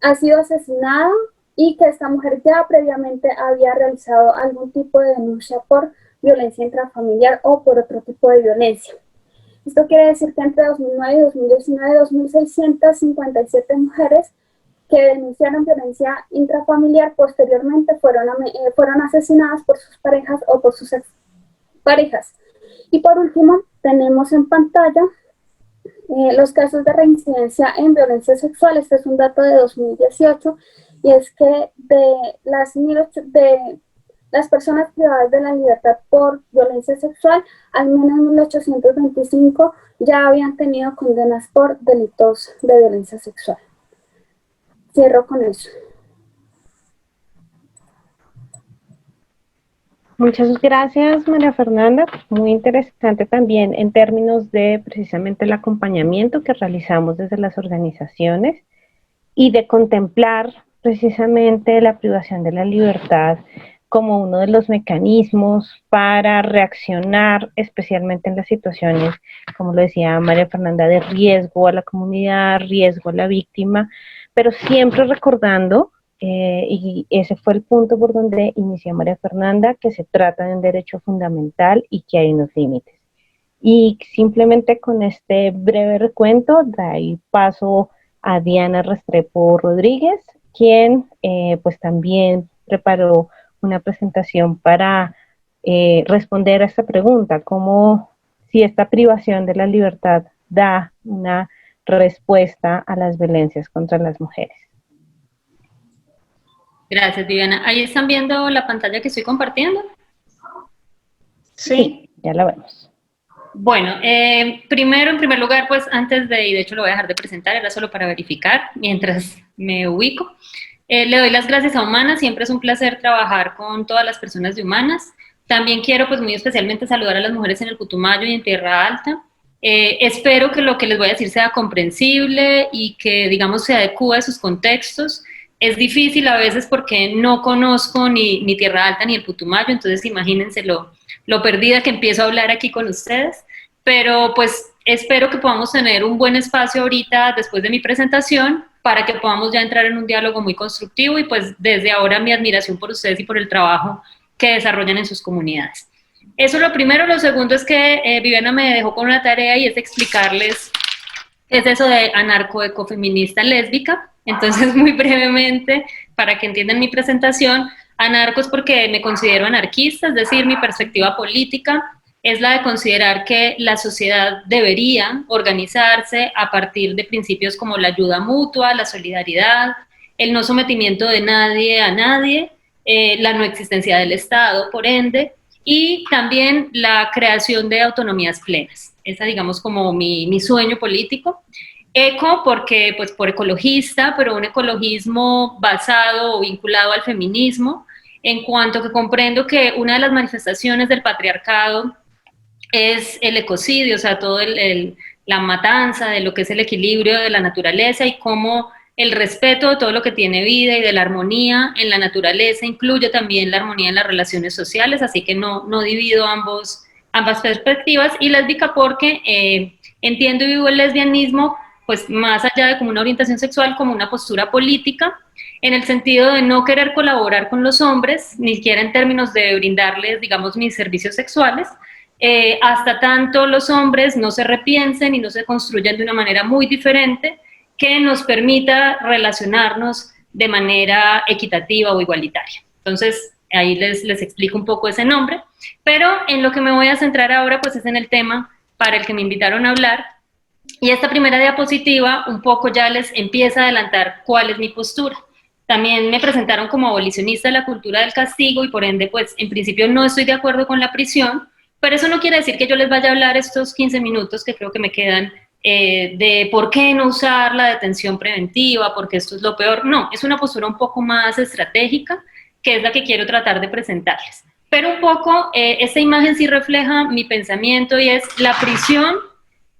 M: ha sido asesinada y que esta mujer ya previamente había realizado algún tipo de denuncia por violencia intrafamiliar o por otro tipo de violencia. Esto quiere decir que entre 2009 y 2019, 2.657 mujeres que denunciaron violencia intrafamiliar posteriormente fueron asesinadas por sus parejas o por sus exparejas. Y por último, tenemos en pantalla los casos de reincidencia en violencia sexual. Este es un dato de 2018, y es que de las personas privadas de la libertad por violencia sexual, al menos 1.825 ya habían tenido condenas por delitos de violencia sexual. Cierro con eso.
A: Muchas gracias, María Fernanda. Muy interesante también en términos de precisamente el acompañamiento que realizamos desde las organizaciones y de contemplar precisamente la privación de la libertad como uno de los mecanismos para reaccionar, especialmente en las situaciones, como lo decía María Fernanda, de riesgo a la comunidad, riesgo a la víctima, pero siempre recordando, y ese fue el punto por donde inició María Fernanda, que se trata de un derecho fundamental y que hay unos límites. Y simplemente con este breve recuento, doy paso a Diana Restrepo Rodríguez, quien pues también preparó una presentación para responder a esta pregunta, como si esta privación de la libertad da una respuesta a las violencias contra las mujeres.
J: Gracias, Viviana. ¿Ahí están viendo la pantalla que estoy compartiendo?
A: Sí, ya la vemos.
J: Bueno, primero, en primer lugar, pues antes de, y de hecho lo voy a dejar de presentar, era solo para verificar mientras me ubico. Le doy las gracias a Humanas, siempre es un placer trabajar con todas las personas de Humanas. También quiero pues muy especialmente saludar a las mujeres en el Putumayo y en Tierra Alta. Espero que lo que les voy a decir sea comprensible y que, digamos, se adecue a sus contextos. Es difícil a veces porque no conozco ni Tierra Alta ni el Putumayo, entonces imagínense lo perdida que empiezo a hablar aquí con ustedes, pero pues espero que podamos tener un buen espacio ahorita después de mi presentación para que podamos ya entrar en un diálogo muy constructivo, y pues desde ahora mi admiración por ustedes y por el trabajo que desarrollan en sus comunidades. Eso es lo primero. Lo segundo es que Viviana me dejó con una tarea, y es explicarles qué es eso de anarcoecofeminista lésbica. Entonces, muy brevemente, para que entiendan mi presentación, anarcos porque me considero anarquista, es decir, mi perspectiva política es la de considerar que la sociedad debería organizarse a partir de principios como la ayuda mutua, la solidaridad, el no sometimiento de nadie a nadie, la no existencia del Estado, por ende, y también la creación de autonomías plenas. Esa, digamos, como mi sueño político. Eco, porque, pues, por ecologista, pero un ecologismo basado o vinculado al feminismo, en cuanto que comprendo que una de las manifestaciones del patriarcado es el ecocidio, o sea, todo la matanza de lo que es el equilibrio de la naturaleza y cómo el respeto de todo lo que tiene vida y de la armonía en la naturaleza incluye también la armonía en las relaciones sociales, así que no divido ambas perspectivas, y lésbica porque entiendo y vivo el lesbianismo pues más allá de como una orientación sexual, como una postura política, en el sentido de no querer colaborar con los hombres, ni siquiera en términos de brindarles, digamos, mis servicios sexuales, hasta tanto los hombres no se repiensen y no se construyan de una manera muy diferente que nos permita relacionarnos de manera equitativa o igualitaria. Entonces, ahí les explico un poco ese nombre, pero en lo que me voy a centrar ahora pues es en el tema para el que me invitaron a hablar, y esta primera diapositiva un poco ya les empieza a adelantar cuál es mi postura. También me presentaron como abolicionista de la cultura del castigo y por ende pues en principio no estoy de acuerdo con la prisión, pero eso no quiere decir que yo les vaya a hablar estos 15 minutos que creo que me quedan de por qué no usar la detención preventiva, porque esto es lo peor. No, es una postura un poco más estratégica, que es la que quiero tratar de presentarles. Pero un poco, esta imagen sí refleja mi pensamiento y es la prisión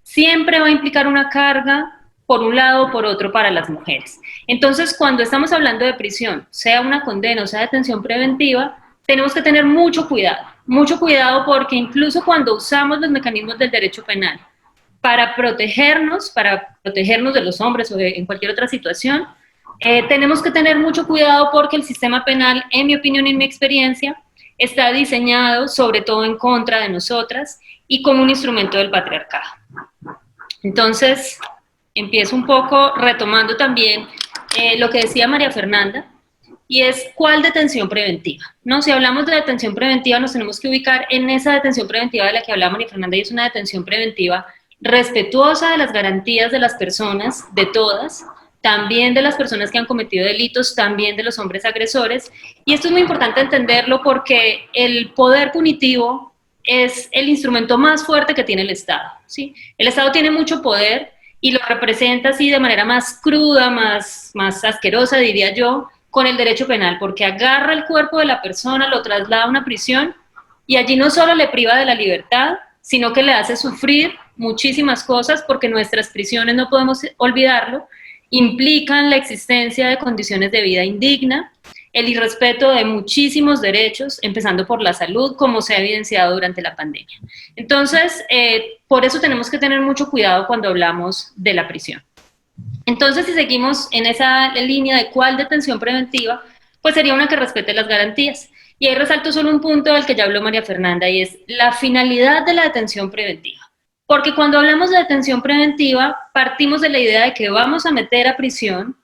J: siempre va a implicar una carga por un lado o por otro para las mujeres. Entonces, cuando estamos hablando de prisión, sea una condena o sea detención preventiva, tenemos que tener mucho cuidado porque incluso cuando usamos los mecanismos del derecho penal para protegernos de los hombres o en cualquier otra situación, tenemos que tener mucho cuidado porque el sistema penal, en mi opinión y en mi experiencia, está diseñado sobre todo en contra de nosotras y como un instrumento del patriarcado. Entonces, empiezo un poco retomando también lo que decía María Fernanda, y es ¿cuál detención preventiva? ¿No? Si hablamos de detención preventiva, nos tenemos que ubicar en esa detención preventiva de la que hablaba María Fernanda, y es una detención preventiva respetuosa de las garantías de las personas, de todas, también de las personas que han cometido delitos, también de los hombres agresores, y esto es muy importante entenderlo porque el poder punitivo es el instrumento más fuerte que tiene el Estado, ¿sí? El Estado tiene mucho poder y lo representa así de manera más cruda, más asquerosa, diría yo, con el derecho penal, porque agarra el cuerpo de la persona, lo traslada a una prisión y allí no solo le priva de la libertad, sino que le hace sufrir muchísimas cosas, porque nuestras prisiones, no podemos olvidarlo, implican la existencia de condiciones de vida indigna, el irrespeto de muchísimos derechos, empezando por la salud, como se ha evidenciado durante la pandemia. Entonces, por eso tenemos que tener mucho cuidado cuando hablamos de la prisión. Entonces, si seguimos en esa línea de cuál detención preventiva, pues sería una que respete las garantías. Y ahí resalto solo un punto del que ya habló María Fernanda, y es la finalidad de la detención preventiva. Porque cuando hablamos de detención preventiva, partimos de la idea de que vamos a meter a prisión.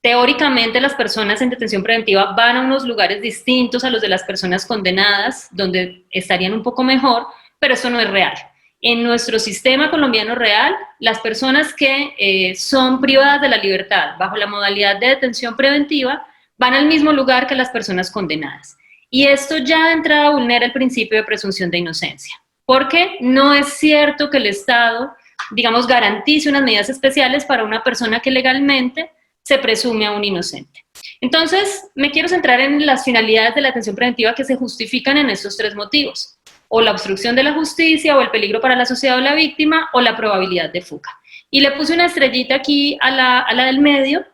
J: Teóricamente, las personas en detención preventiva van a unos lugares distintos a los de las personas condenadas, donde estarían un poco mejor, pero eso no es real. En nuestro sistema colombiano real, las personas que son privadas de la libertad bajo la modalidad de detención preventiva van al mismo lugar que las personas condenadas. Y esto ya de entrada vulnera el principio de presunción de inocencia, porque no es cierto que el Estado, digamos, garantice unas medidas especiales para una persona que legalmente se presume a un inocente. Entonces, me quiero centrar en las finalidades de la detención preventiva que se justifican en estos tres motivos: o la obstrucción de la justicia, o el peligro para la sociedad o la víctima, o la probabilidad de fuga. Y le puse una estrellita aquí a la del medio,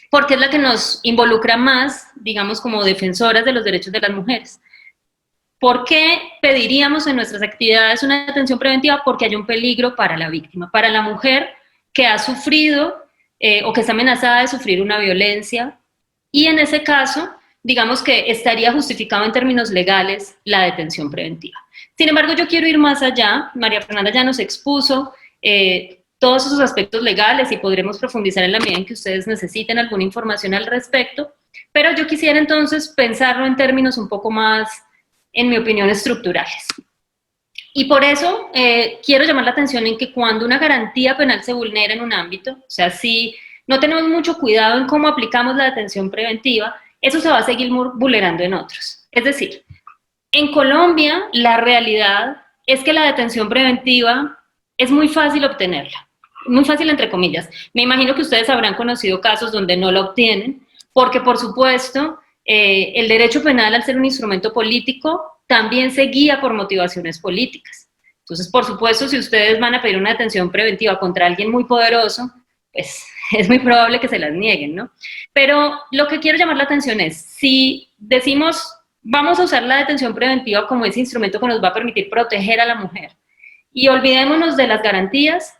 J: porque es la que nos involucra más, digamos, como defensoras de los derechos de las mujeres. ¿Por qué pediríamos en nuestras actividades una detención preventiva? Porque hay un peligro para la víctima, para la mujer que ha sufrido o que está amenazada de sufrir una violencia, y en ese caso, digamos que estaría justificado en términos legales la detención preventiva. Sin embargo, yo quiero ir más allá. María Fernanda ya nos expuso todos esos aspectos legales y podremos profundizar en la medida en que ustedes necesiten alguna información al respecto, Pero yo quisiera entonces pensarlo en términos un poco más, en mi opinión, estructurales. Y por eso quiero llamar la atención en que cuando una garantía penal se vulnera en un ámbito, o sea, si no tenemos mucho cuidado en cómo aplicamos la detención preventiva, eso se va a seguir vulnerando en otros. Es decir, en Colombia la realidad es que la detención preventiva es muy fácil obtenerla, muy fácil entre comillas. Me imagino que ustedes habrán conocido casos donde no la obtienen, porque por supuesto el derecho penal, al ser un instrumento político, también se guía por motivaciones políticas. Entonces, por supuesto, si ustedes van a pedir una detención preventiva contra alguien muy poderoso, pues es muy probable que se las nieguen, ¿no? Pero lo que quiero llamar la atención es, si decimos, vamos a usar la detención preventiva como ese instrumento que nos va a permitir proteger a la mujer, y olvidémonos de las garantías,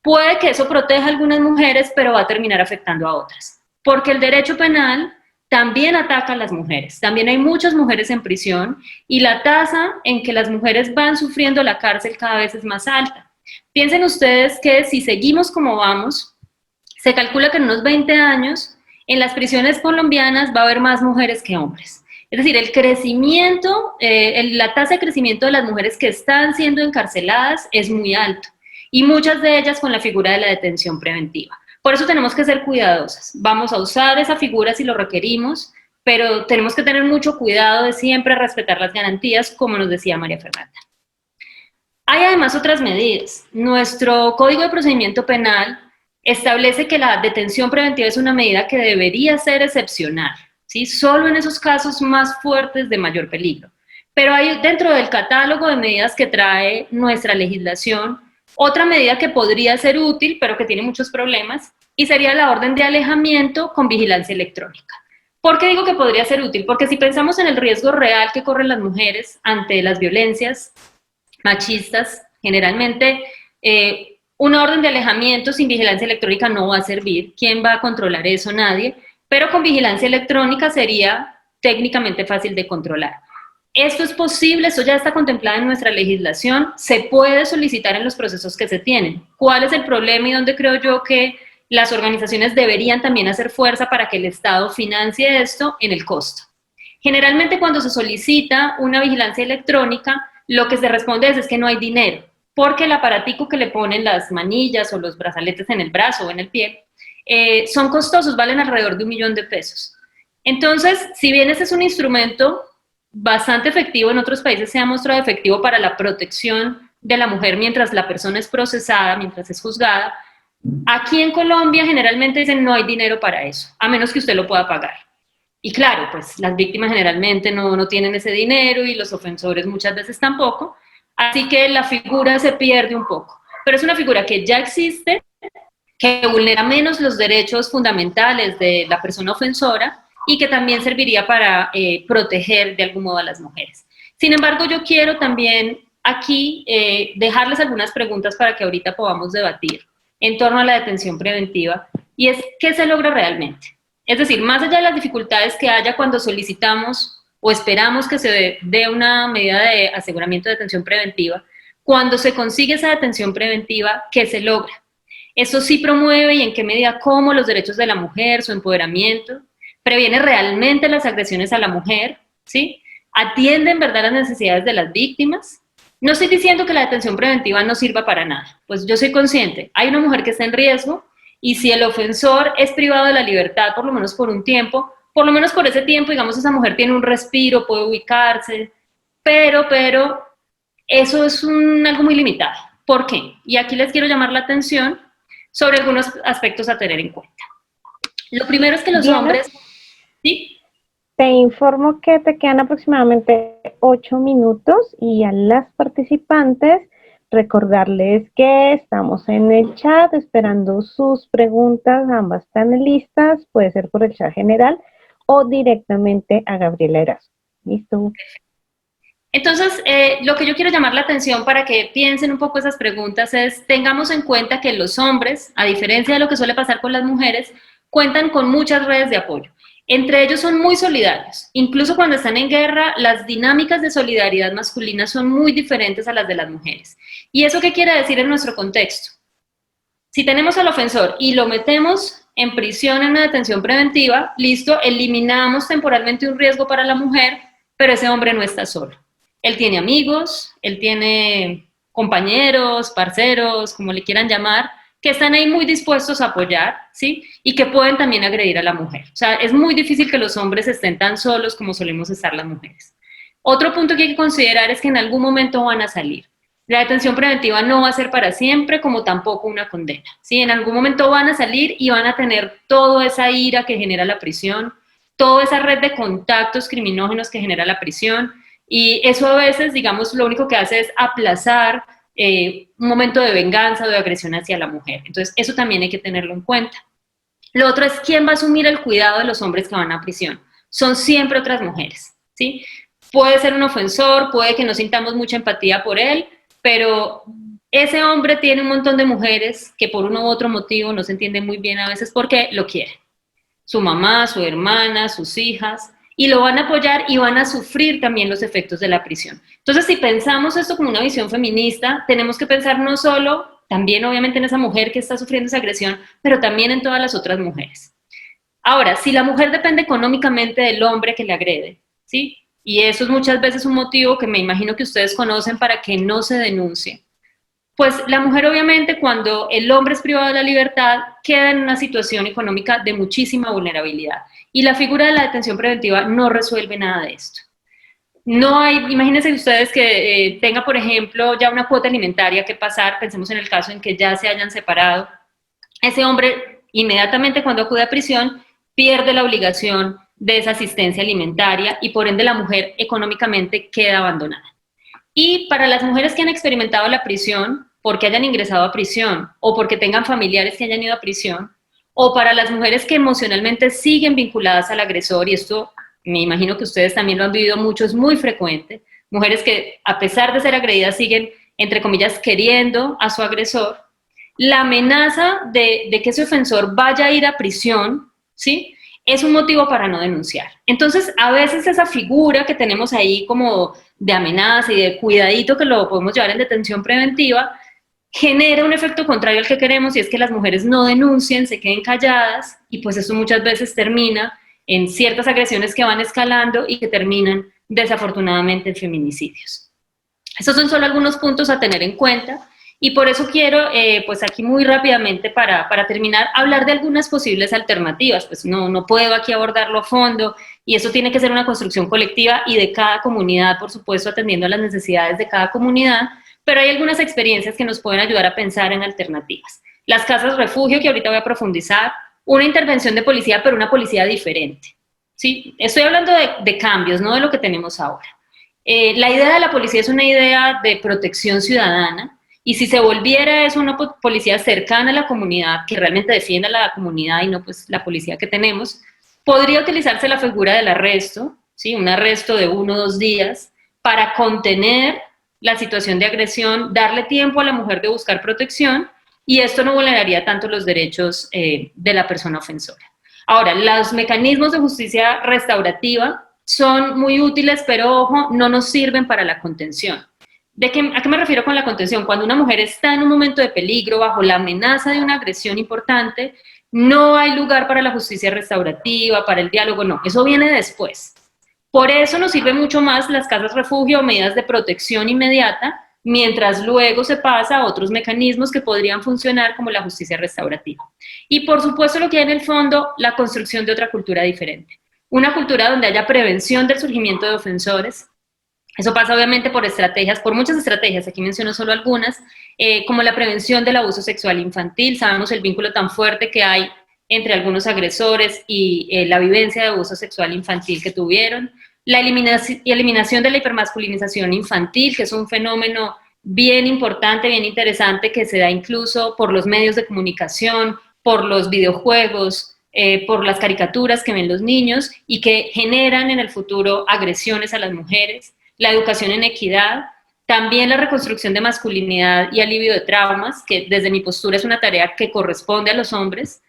J: puede que eso proteja a algunas mujeres, pero va a terminar afectando a otras. Porque el derecho penal también ataca a las mujeres. También hay muchas mujeres en prisión y la tasa en que las mujeres van sufriendo la cárcel cada vez es más alta. Piensen ustedes que si seguimos como vamos, se calcula que en unos 20 años en las prisiones colombianas va a haber más mujeres que hombres. Es decir, el crecimiento, la tasa de crecimiento de las mujeres que están siendo encarceladas es muy alto y muchas de ellas con la figura de la detención preventiva. Por eso tenemos que ser cuidadosas. Vamos a usar esa figura si lo requerimos, pero tenemos que tener mucho cuidado de siempre respetar las garantías, como nos decía María Fernanda. Hay además otras medidas. Nuestro Código de Procedimiento Penal establece que la detención preventiva es una medida que debería ser excepcional, ¿sí? Solo en esos casos más fuertes de mayor peligro. Pero hay dentro del catálogo de medidas que trae nuestra legislación otra medida que podría ser útil, pero que tiene muchos problemas, y sería la orden de alejamiento con vigilancia electrónica. ¿Por qué digo que podría ser útil? Porque si pensamos en el riesgo real que corren las mujeres ante las violencias machistas, generalmente una orden de alejamiento sin vigilancia electrónica no va a servir. ¿Quién va a controlar eso? Nadie. Pero con vigilancia electrónica sería técnicamente fácil de controlar. Esto es posible, esto ya está contemplado en nuestra legislación, se puede solicitar en los procesos que se tienen. ¿Cuál es el problema y dónde creo yo que las organizaciones deberían también hacer fuerza para que el Estado financie esto? En el costo. Generalmente cuando se solicita una vigilancia electrónica, lo que se responde es que no hay dinero, porque el aparatico que le ponen las manillas o los brazaletes en el brazo o en el pie son costosos, valen alrededor de $1 millón de pesos. Entonces, si bien este es un instrumento bastante efectivo, en otros países se ha mostrado efectivo para la protección de la mujer mientras la persona es procesada, mientras es juzgada, aquí en Colombia generalmente dicen no hay dinero para eso, a menos que usted lo pueda pagar. Y claro, pues las víctimas generalmente no tienen ese dinero y los ofensores muchas veces tampoco, así que la figura se pierde un poco. Pero es una figura que ya existe, que vulnera menos los derechos fundamentales de la persona ofensora, y que también serviría para proteger de algún modo a las mujeres. Sin embargo, yo quiero también aquí dejarles algunas preguntas para que ahorita podamos debatir en torno a la detención preventiva, y es, ¿qué se logra realmente? Es decir, más allá de las dificultades que haya cuando solicitamos o esperamos que se dé una medida de aseguramiento de detención preventiva, cuando se consigue esa detención preventiva, ¿qué se logra? Eso sí promueve y en qué medida, cómo los derechos de la mujer, su empoderamiento, previene realmente las agresiones a la mujer, ¿sí? Atiende en verdad las necesidades de las víctimas. No estoy diciendo que la detención preventiva no sirva para nada, pues yo soy consciente, hay una mujer que está en riesgo y si el ofensor es privado de la libertad, por lo menos por un tiempo, por lo menos por ese tiempo, digamos, esa mujer tiene un respiro, puede ubicarse, pero eso es algo muy limitado. ¿Por qué? Y aquí les quiero llamar la atención sobre algunos aspectos a tener en cuenta. Lo primero es que los hombres... ¿Sí?
A: Te informo que te quedan aproximadamente 8 minutos y a las participantes recordarles que estamos en el chat esperando sus preguntas, ambas panelistas, puede ser por el chat general o directamente a Gabriela Erazo. ¿Listo?
J: Entonces, lo que yo quiero llamar la atención para que piensen un poco esas preguntas es, tengamos en cuenta que los hombres, a diferencia de lo que suele pasar con las mujeres, cuentan con muchas redes de apoyo. Entre ellos son muy solidarios. Incluso cuando están en guerra, las dinámicas de solidaridad masculina son muy diferentes a las de las mujeres. ¿Y eso qué quiere decir en nuestro contexto? Si tenemos al ofensor y lo metemos en prisión, en una detención preventiva, listo, eliminamos temporalmente un riesgo para la mujer, pero ese hombre no está solo. Él tiene amigos, él tiene compañeros, parceros, como le quieran llamar, que están ahí muy dispuestos a apoyar, ¿sí? Y que pueden también agredir a la mujer. O sea, es muy difícil que los hombres estén tan solos como solemos estar las mujeres. Otro punto que hay que considerar es que en algún momento van a salir. La detención preventiva no va a ser para siempre, como tampoco una condena, ¿sí? En algún momento van a salir y van a tener toda esa ira que genera la prisión, toda esa red de contactos criminógenos que genera la prisión, y eso a veces, digamos, lo único que hace es aplazar un momento de venganza o de agresión hacia la mujer. Entonces, eso también hay que tenerlo en cuenta. Lo otro es quién va a asumir el cuidado de los hombres que van a prisión. Son siempre otras mujeres, ¿sí? Puede ser un ofensor, puede que no sintamos mucha empatía por él, pero ese hombre tiene un montón de mujeres que por uno u otro motivo no se entiende muy bien a veces por qué lo quieren. Su mamá, su hermana, sus hijas, y lo van a apoyar y van a sufrir también los efectos de la prisión. Entonces, si pensamos esto como una visión feminista, tenemos que pensar no solo, también obviamente en esa mujer que está sufriendo esa agresión, pero también en todas las otras mujeres. Ahora, si la mujer depende económicamente del hombre que le agrede, ¿sí? Y eso es muchas veces un motivo que me imagino que ustedes conocen para que no se denuncie. Pues la mujer obviamente cuando el hombre es privado de la libertad queda en una situación económica de muchísima vulnerabilidad y la figura de la detención preventiva no resuelve nada de esto. No hay, imagínense ustedes que tenga por ejemplo ya una cuota alimentaria que pasar, pensemos en el caso en que ya se hayan separado, ese hombre inmediatamente cuando acude a prisión pierde la obligación de esa asistencia alimentaria y por ende la mujer económicamente queda abandonada. Y para las mujeres que han experimentado la prisión, porque hayan ingresado a prisión o porque tengan familiares que hayan ido a prisión, o para las mujeres que emocionalmente siguen vinculadas al agresor, y esto me imagino que ustedes también lo han vivido mucho, es muy frecuente, mujeres que a pesar de ser agredidas siguen, entre comillas, queriendo a su agresor, la amenaza de que ese ofensor vaya a ir a prisión, ¿sí?, es un motivo para no denunciar. Entonces, a veces esa figura que tenemos ahí como de amenaza y de cuidadito que lo podemos llevar en detención preventiva, genera un efecto contrario al que queremos y es que las mujeres no denuncien, se queden calladas y pues eso muchas veces termina en ciertas agresiones que van escalando y que terminan desafortunadamente en feminicidios. Estos son solo algunos puntos a tener en cuenta. Y por eso quiero, pues aquí muy rápidamente para terminar, hablar de algunas posibles alternativas. Pues no puedo aquí abordarlo a fondo y eso tiene que ser una construcción colectiva y de cada comunidad, por supuesto, atendiendo a las necesidades de cada comunidad, pero hay algunas experiencias que nos pueden ayudar a pensar en alternativas. Las casas refugio, que ahorita voy a profundizar, una intervención de policía, pero una policía diferente. ¿Sí? Estoy hablando de cambios, no de lo que tenemos ahora. La idea de la policía es una idea de protección ciudadana, y si se volviera eso una policía cercana a la comunidad, que realmente defienda a la comunidad y no pues la policía que tenemos, podría utilizarse la figura del arresto, ¿sí? Un arresto de 1 o 2 días, para contener la situación de agresión, darle tiempo a la mujer de buscar protección, y esto no vulneraría tanto los derechos de la persona ofensora. Ahora, los mecanismos de justicia restaurativa son muy útiles, pero ojo, no nos sirven para la contención. ¿A qué me refiero con la contención? Cuando una mujer está en un momento de peligro, bajo la amenaza de una agresión importante, no hay lugar para la justicia restaurativa, para el diálogo, no, eso viene después. Por eso nos sirven mucho más las casas refugio o medidas de protección inmediata, mientras luego se pasa a otros mecanismos que podrían funcionar como la justicia restaurativa. Y por supuesto lo que hay en el fondo, la construcción de otra cultura diferente. Una cultura donde haya prevención del surgimiento de ofensores. Eso pasa obviamente por estrategias, por muchas estrategias, aquí menciono solo algunas, como la prevención del abuso sexual infantil. Sabemos el vínculo tan fuerte que hay entre algunos agresores y la vivencia de abuso sexual infantil que tuvieron. La eliminación de la hipermasculinización infantil, que es un fenómeno bien importante, bien interesante, que se da incluso por los medios de comunicación, por los videojuegos, por las caricaturas que ven los niños y que generan en el futuro agresiones a las mujeres. La educación en equidad, también la reconstrucción de masculinidad y alivio de traumas, que desde mi postura es una tarea que corresponde a los hombres,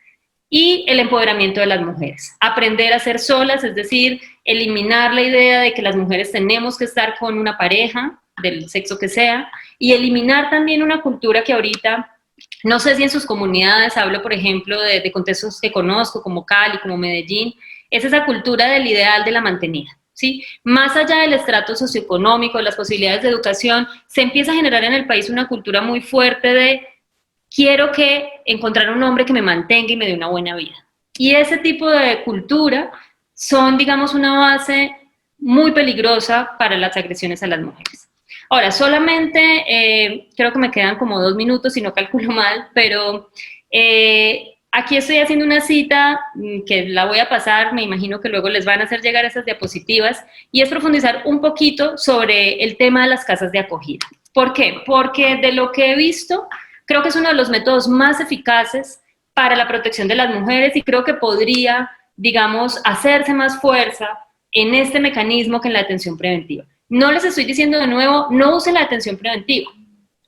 J: y el empoderamiento de las mujeres. Aprender a ser solas, es decir, eliminar la idea de que las mujeres tenemos que estar con una pareja, del sexo que sea, y eliminar también una cultura que ahorita No sé si en sus comunidades, hablo por ejemplo de contextos que conozco, como Cali, como Medellín, es esa cultura del ideal de la mantenida, ¿sí? Más allá del estrato socioeconómico, de las posibilidades de educación, se empieza a generar en el país una cultura muy fuerte de quiero encontrar un hombre que me mantenga y me dé una buena vida. Y ese tipo de cultura son, digamos, una base muy peligrosa para las agresiones a las mujeres. Ahora, solamente, creo que me quedan como 2 minutos, si no calculo mal, pero aquí estoy haciendo una cita que la voy a pasar, me imagino que luego les van a hacer llegar esas diapositivas, y es profundizar un poquito sobre el tema de las casas de acogida. ¿Por qué? Porque de lo que he visto, creo que es uno de los métodos más eficaces para la protección de las mujeres y creo que podría, digamos, hacerse más fuerza en este mecanismo que en la atención preventiva. No les estoy diciendo de nuevo, no usen la atención preventiva.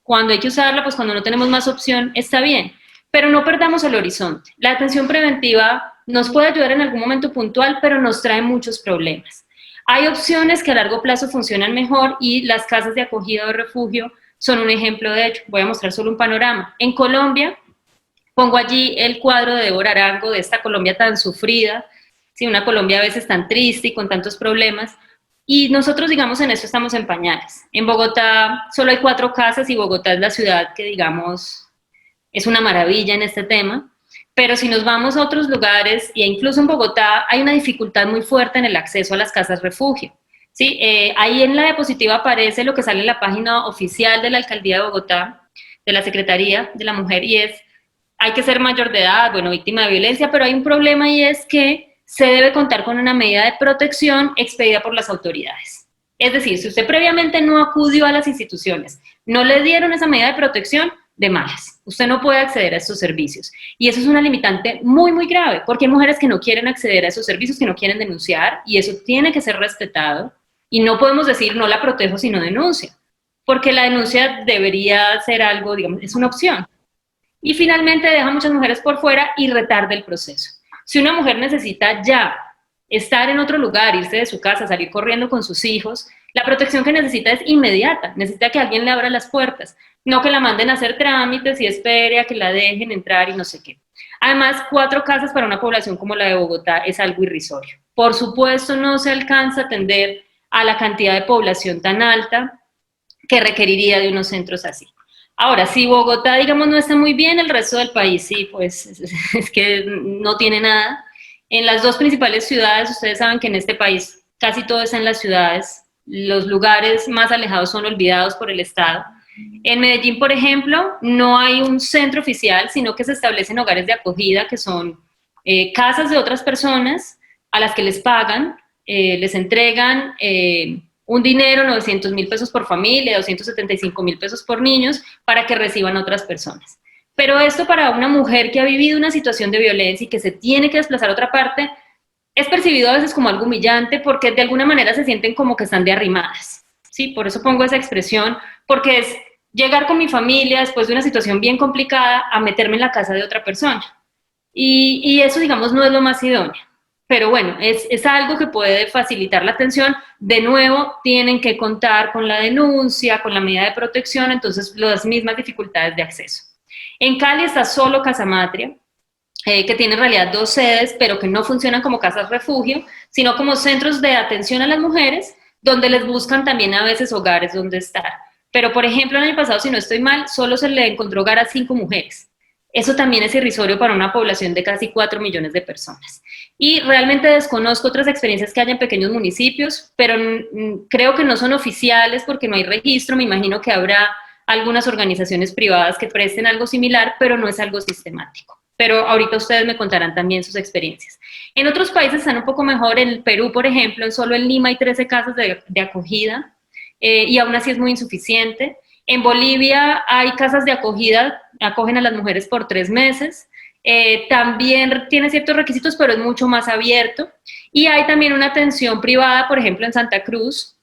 J: Cuando hay que usarla, pues cuando no tenemos más opción, está bien, pero no perdamos el horizonte. La atención preventiva nos puede ayudar en algún momento puntual, pero nos trae muchos problemas. Hay opciones que a largo plazo funcionan mejor y las casas de acogida o de refugio son un ejemplo de ello. Voy a mostrar solo un panorama. En Colombia, pongo allí el cuadro de Débora Arango, de esta Colombia tan sufrida, ¿sí? Una Colombia a veces tan triste y con tantos problemas, y nosotros, digamos, en eso estamos en pañales. En Bogotá solo hay 4 casas y Bogotá es la ciudad que, digamos, es una maravilla en este tema, pero si nos vamos a otros lugares, e incluso en Bogotá, hay una dificultad muy fuerte en el acceso a las casas refugio. ¿Sí? Ahí en la diapositiva aparece lo que sale en la página oficial de la Alcaldía de Bogotá, de la Secretaría de la Mujer, y es, hay que ser mayor de edad, bueno, víctima de violencia, pero hay un problema y es que se debe contar con una medida de protección expedida por las autoridades. Es decir, si usted previamente no acudió a las instituciones, no le dieron esa medida de protección, de malas. Usted no puede acceder a estos servicios. Y eso es una limitante muy, muy grave, porque hay mujeres que no quieren acceder a esos servicios, que no quieren denunciar, y eso tiene que ser respetado. Y no podemos decir, no la protejo si no denuncia, porque la denuncia debería ser algo, digamos, es una opción. Y finalmente deja a muchas mujeres por fuera y retarda el proceso. Si una mujer necesita ya estar en otro lugar, irse de su casa, salir corriendo con sus hijos, la protección que necesita es inmediata, necesita que alguien le abra las puertas, no que la manden a hacer trámites y espere a que la dejen entrar y no sé qué. Además, 4 casas para una población como la de Bogotá es algo irrisorio. Por supuesto, no se alcanza a atender a la cantidad de población tan alta que requeriría de unos centros así. Ahora, si Bogotá, digamos, no está muy bien, el resto del país sí, pues es que no tiene nada. En las 2 principales ciudades, ustedes saben que en este país casi todo es en las ciudades, los lugares más alejados son olvidados por el Estado. En Medellín, por ejemplo, no hay un centro oficial, sino que se establecen hogares de acogida, que son casas de otras personas a las que les pagan, les entregan un dinero, 900.000 pesos por familia, 275.000 pesos por niños, para que reciban otras personas. Pero esto para una mujer que ha vivido una situación de violencia y que se tiene que desplazar a otra parte, es percibido a veces como algo humillante porque de alguna manera se sienten como que están de arrimadas, ¿sí? Por eso pongo esa expresión, porque es llegar con mi familia después de una situación bien complicada a meterme en la casa de otra persona. Y eso, digamos, no es lo más idóneo. Pero bueno, es algo que puede facilitar la atención. De nuevo, tienen que contar con la denuncia, con la medida de protección, entonces las mismas dificultades de acceso. En Cali está solo Casa Matria, que tiene en realidad 2 sedes, pero que no funcionan como casas refugio, sino como centros de atención a las mujeres, donde les buscan también a veces hogares donde estar. Pero, por ejemplo, el año pasado, si no estoy mal, solo se le encontró hogar a 5 mujeres. Eso también es irrisorio para una población de casi 4 millones de personas. Y realmente desconozco otras experiencias que haya en pequeños municipios, pero creo que no son oficiales porque no hay registro. Me imagino que habrá algunas organizaciones privadas que presten algo similar, pero no es algo sistemático. Pero ahorita ustedes me contarán también sus experiencias. En otros países están un poco mejor. En Perú, por ejemplo, solo en Lima hay 13 casas de acogida, y aún así es muy insuficiente. En Bolivia hay casas de acogida, acogen a las mujeres por 3 meses, también tiene ciertos requisitos, pero es mucho más abierto. Y hay también una atención privada, por ejemplo, en Santa Cruz.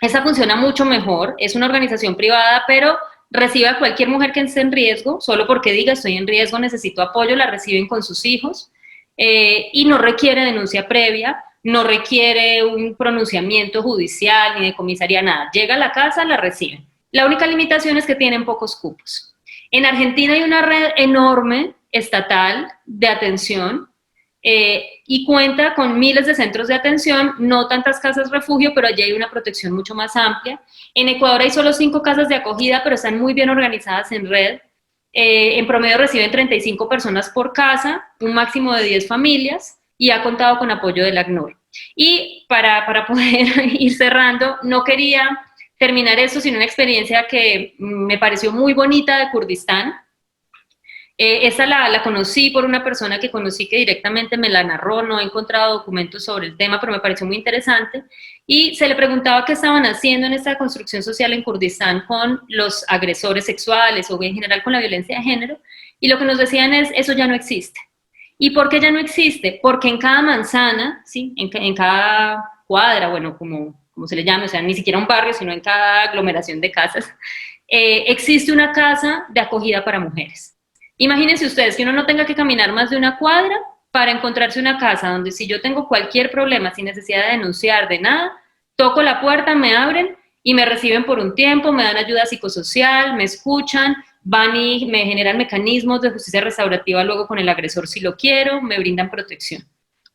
J: Esa funciona mucho mejor, es una organización privada, pero recibe a cualquier mujer que esté en riesgo, solo porque diga estoy en riesgo, necesito apoyo, la reciben con sus hijos, y no requiere denuncia previa, no requiere un pronunciamiento judicial ni de comisaría, nada. Llega a la casa, la reciben. La única limitación es que tienen pocos cupos. En Argentina hay una red enorme, estatal, de atención, y cuenta con miles de centros de atención, no tantas casas refugio, pero allí hay una protección mucho más amplia. En Ecuador hay solo 5 casas de acogida, pero están muy bien organizadas en red. En promedio reciben 35 personas por casa, un máximo de 10 familias, y ha contado con apoyo del ACNUR. Y para poder ir cerrando, no quería terminar esto sin una experiencia que me pareció muy bonita de Kurdistán. Esta la conocí por una persona que conocí que directamente me la narró, no he encontrado documentos sobre el tema, pero me pareció muy interesante, y se le preguntaba qué estaban haciendo en esta construcción social en Kurdistán con los agresores sexuales o en general con la violencia de género, y lo que nos decían es, eso ya no existe. ¿Y por qué ya no existe? Porque en cada manzana, ¿sí? en cada cuadra, bueno, como se le llame, o sea, ni siquiera un barrio, sino en cada aglomeración de casas, existe una casa de acogida para mujeres. Imagínense ustedes que uno no tenga que caminar más de una cuadra para encontrarse una casa donde si yo tengo cualquier problema, sin necesidad de denunciar, de nada, toco la puerta, me abren y me reciben por un tiempo, me dan ayuda psicosocial, me escuchan, van y me generan mecanismos de justicia restaurativa luego con el agresor si lo quiero, me brindan protección.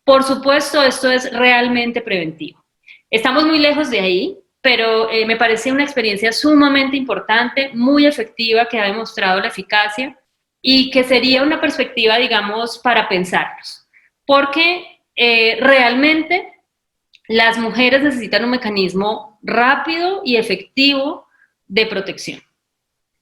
J: Por supuesto, esto es realmente preventivo. Estamos muy lejos de ahí, pero me parece una experiencia sumamente importante, muy efectiva, que ha demostrado la eficacia y que sería una perspectiva, digamos, para pensarnos. Porque realmente las mujeres necesitan un mecanismo rápido y efectivo de protección.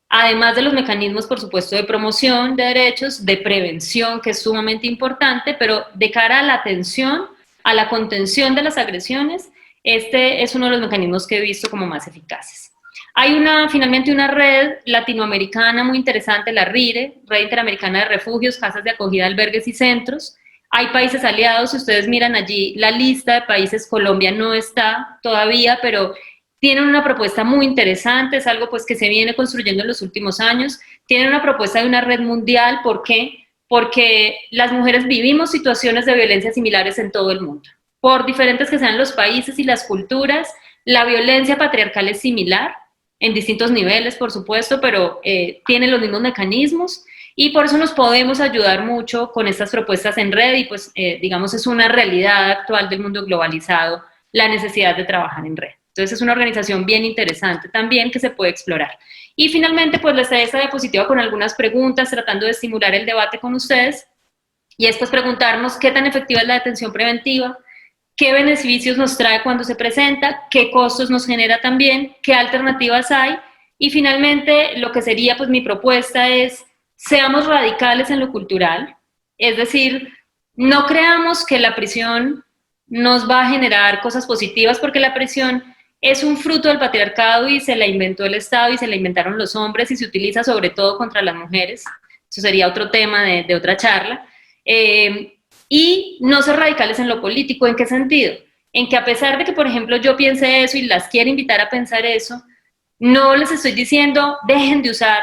J: Además de los mecanismos, por supuesto, de promoción de derechos, de prevención, que es sumamente importante, pero de cara a la atención, a la contención de las agresiones, este es uno de los mecanismos que he visto como más eficaces. Hay finalmente una red latinoamericana muy interesante, la RIRE, Red Interamericana de Refugios, Casas de Acogida, Albergues y Centros. Hay países aliados, si ustedes miran allí la lista de países, Colombia no está todavía, pero tienen una propuesta muy interesante, es algo pues que se viene construyendo en los últimos años. Tienen una propuesta de una red mundial, ¿por qué? Porque las mujeres vivimos situaciones de violencia similares en todo el mundo. Por diferentes que sean los países y las culturas, la violencia patriarcal es similar, en distintos niveles, por supuesto, pero tiene los mismos mecanismos y por eso nos podemos ayudar mucho con estas propuestas en red y pues, digamos, es una realidad actual del mundo globalizado, la necesidad de trabajar en red. Entonces es una organización bien interesante también que se puede explorar. Y finalmente, pues les trae esta diapositiva con algunas preguntas, tratando de estimular el debate con ustedes, y es pues preguntarnos qué tan efectiva es la detención preventiva, qué beneficios nos trae cuando se presenta, qué costos nos genera también, qué alternativas hay, y finalmente lo que sería pues mi propuesta es, seamos radicales en lo cultural, es decir, no creamos que la prisión nos va a generar cosas positivas, porque la prisión es un fruto del patriarcado y se la inventó el Estado y se la inventaron los hombres y se utiliza sobre todo contra las mujeres, eso sería otro tema de otra charla, y no ser radicales en lo político. ¿En qué sentido? En que a pesar de que, por ejemplo, yo piense eso y las quiero invitar a pensar eso, no les estoy diciendo dejen de usar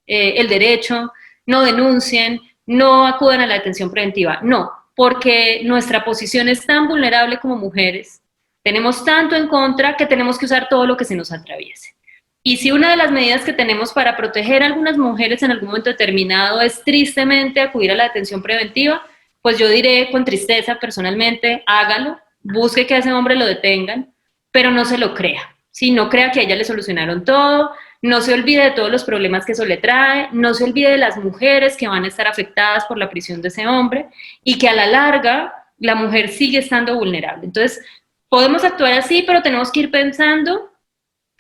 J: el derecho, no denuncien, no acudan a la detención preventiva. No, porque nuestra posición es tan vulnerable como mujeres, tenemos tanto en contra que tenemos que usar todo lo que se nos atraviese. Y si una de las medidas que tenemos para proteger a algunas mujeres en algún momento determinado es tristemente acudir a la detención preventiva, pues yo diré con tristeza personalmente, hágalo, busque que a ese hombre lo detengan, pero no se lo crea. ¿Sí? No crea que a ella le solucionaron todo, no se olvide de todos los problemas que eso le trae, no se olvide de las mujeres que van a estar afectadas por la prisión de ese hombre y que a la larga la mujer sigue estando vulnerable. Entonces, podemos actuar así, pero tenemos que ir pensando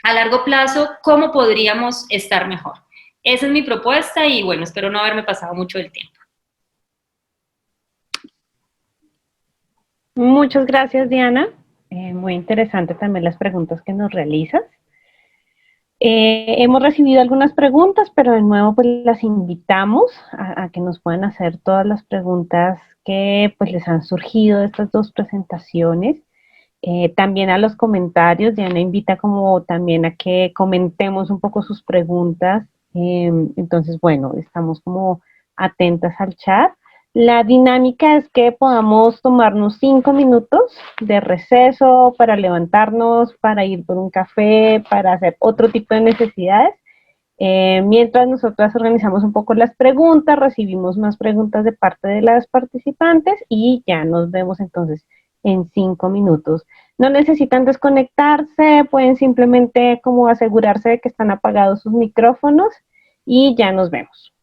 J: a largo plazo cómo podríamos estar mejor. Esa es mi propuesta y bueno, espero no haberme pasado mucho del tiempo.
A: Muchas gracias, Diana. Muy interesante también las preguntas que nos realizas. Hemos recibido algunas preguntas, pero de nuevo pues las invitamos a que nos puedan hacer todas las preguntas que pues les han surgido de estas dos presentaciones. También a los comentarios, Diana invita como también a que comentemos un poco sus preguntas. Entonces, bueno, estamos como atentas al chat. La dinámica es que podamos tomarnos 5 minutos de receso para levantarnos, para ir por un café, para hacer otro tipo de necesidades. Mientras nosotras organizamos un poco las preguntas, recibimos más preguntas de parte de las participantes y ya nos vemos entonces en 5 minutos. No necesitan desconectarse, pueden simplemente como asegurarse de que están apagados sus micrófonos y ya nos vemos.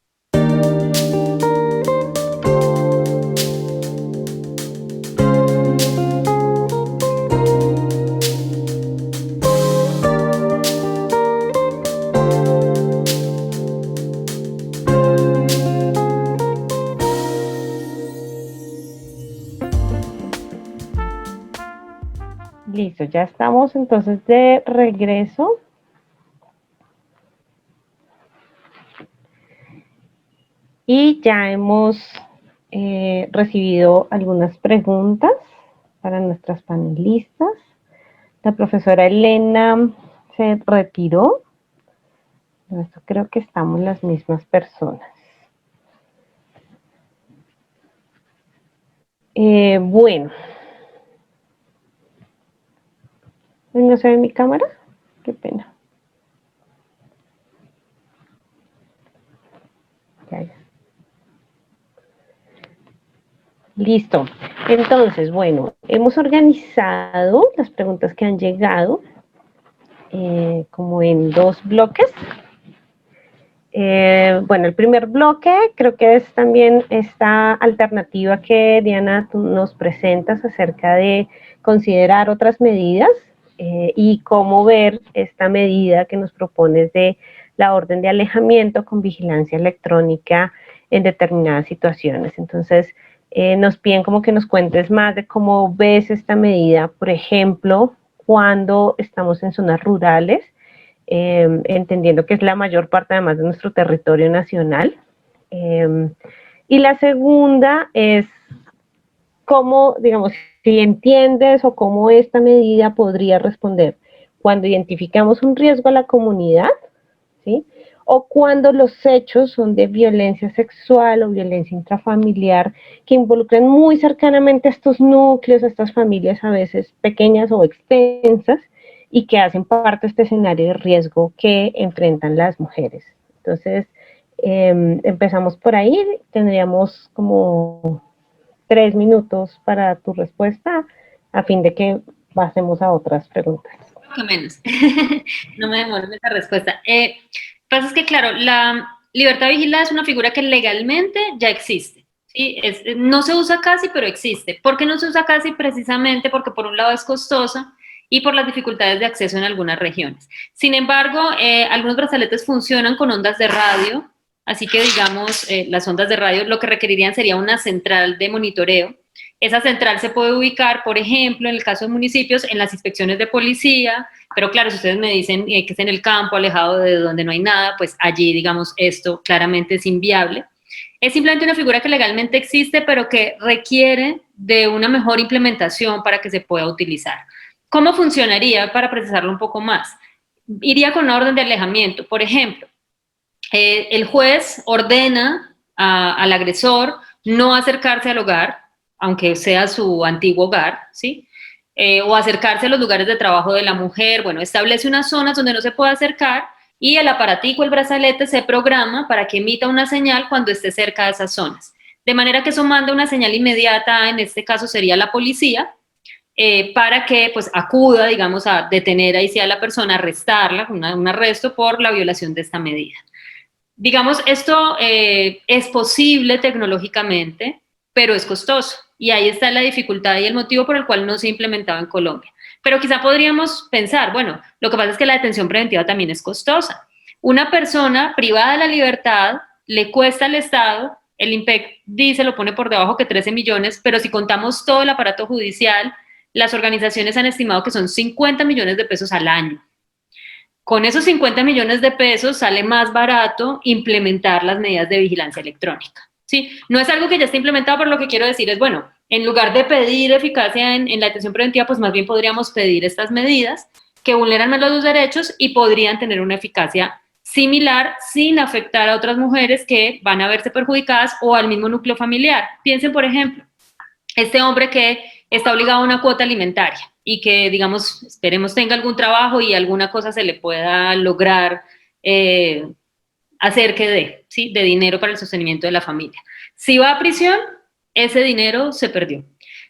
A: Listo, ya estamos entonces de regreso. Y ya hemos recibido algunas preguntas para nuestras panelistas. La profesora Elena se retiró. Esto creo que estamos las mismas personas. Bueno. ¿No se ve mi cámara? Qué pena. Ya. Listo. Entonces, bueno, hemos organizado las preguntas que han llegado como en 2 bloques. Bueno, el primer bloque creo que es también esta alternativa que Diana tú nos presentas acerca de considerar otras medidas y cómo ver esta medida que nos propones de la orden de alejamiento con vigilancia electrónica en determinadas situaciones. Entonces, nos piden como que nos cuentes más de cómo ves esta medida, por ejemplo, cuando estamos en zonas rurales, entendiendo que es la mayor parte además de nuestro territorio nacional. Y la segunda es cómo, digamos, si entiendes o cómo esta medida podría responder cuando identificamos un riesgo a la comunidad, ¿sí? O cuando los hechos son de violencia sexual o violencia intrafamiliar que involucran muy cercanamente a estos núcleos, a estas familias a veces pequeñas o extensas, y que hacen parte de este escenario de riesgo que enfrentan las mujeres. Entonces, empezamos por ahí, tendríamos como 3 minutos para tu respuesta, a fin de que pasemos a otras preguntas.
J: Poco menos, no me demoro en esa respuesta. Pasa es que, claro, la libertad vigilada es una figura que legalmente ya existe. ¿Sí? No se usa casi, pero existe. ¿Por qué no se usa casi? Precisamente porque por un lado es costosa, y por las dificultades de acceso en algunas regiones. Sin embargo, algunos brazaletes funcionan con ondas de radio, así que digamos, las ondas de radio lo que requerirían sería una central de monitoreo. Esa central se puede ubicar, por ejemplo, en el caso de municipios, en las inspecciones de policía, pero claro, si ustedes me dicen que es en el campo, alejado de donde no hay nada, pues allí, digamos, esto claramente es inviable. Es simplemente una figura que legalmente existe, pero que requiere de una mejor implementación para que se pueda utilizar. ¿Cómo funcionaría para precisarlo un poco más? Iría con una orden de alejamiento. Por ejemplo, el juez ordena al agresor no acercarse al hogar, aunque sea su antiguo hogar, ¿sí? O acercarse a los lugares de trabajo de la mujer. Bueno, establece unas zonas donde no se puede acercar y el aparatico, el brazalete, se programa para que emita una señal cuando esté cerca de esas zonas. De manera que eso manda una señal inmediata, en este caso sería la policía, para que pues acuda, digamos, a detener ahí sí a la persona, arrestarla, un arresto por la violación de esta medida. Digamos, esto es posible tecnológicamente, pero es costoso, y ahí está la dificultad y el motivo por el cual no se ha implementado en Colombia. Pero quizá podríamos pensar, bueno, lo que pasa es que la detención preventiva también es costosa. Una persona privada de la libertad le cuesta al Estado, el IMPEC dice, lo pone por debajo que 13 millones, pero si contamos todo el aparato judicial, las organizaciones han estimado que son 50 millones de pesos al año. Con esos 50 millones de pesos sale más barato implementar las medidas de vigilancia electrónica. ¿Sí? No es algo que ya esté implementado, pero lo que quiero decir es, bueno, en lugar de pedir eficacia en la detención preventiva, pues más bien podríamos pedir estas medidas que vulneran menos los derechos y podrían tener una eficacia similar sin afectar a otras mujeres que van a verse perjudicadas o al mismo núcleo familiar. Piensen, por ejemplo, este hombre que está obligado a una cuota alimentaria y que, digamos, esperemos tenga algún trabajo y alguna cosa se le pueda lograr acerque de, ¿sí? De dinero para el sostenimiento de la familia. Si va a prisión, ese dinero se perdió.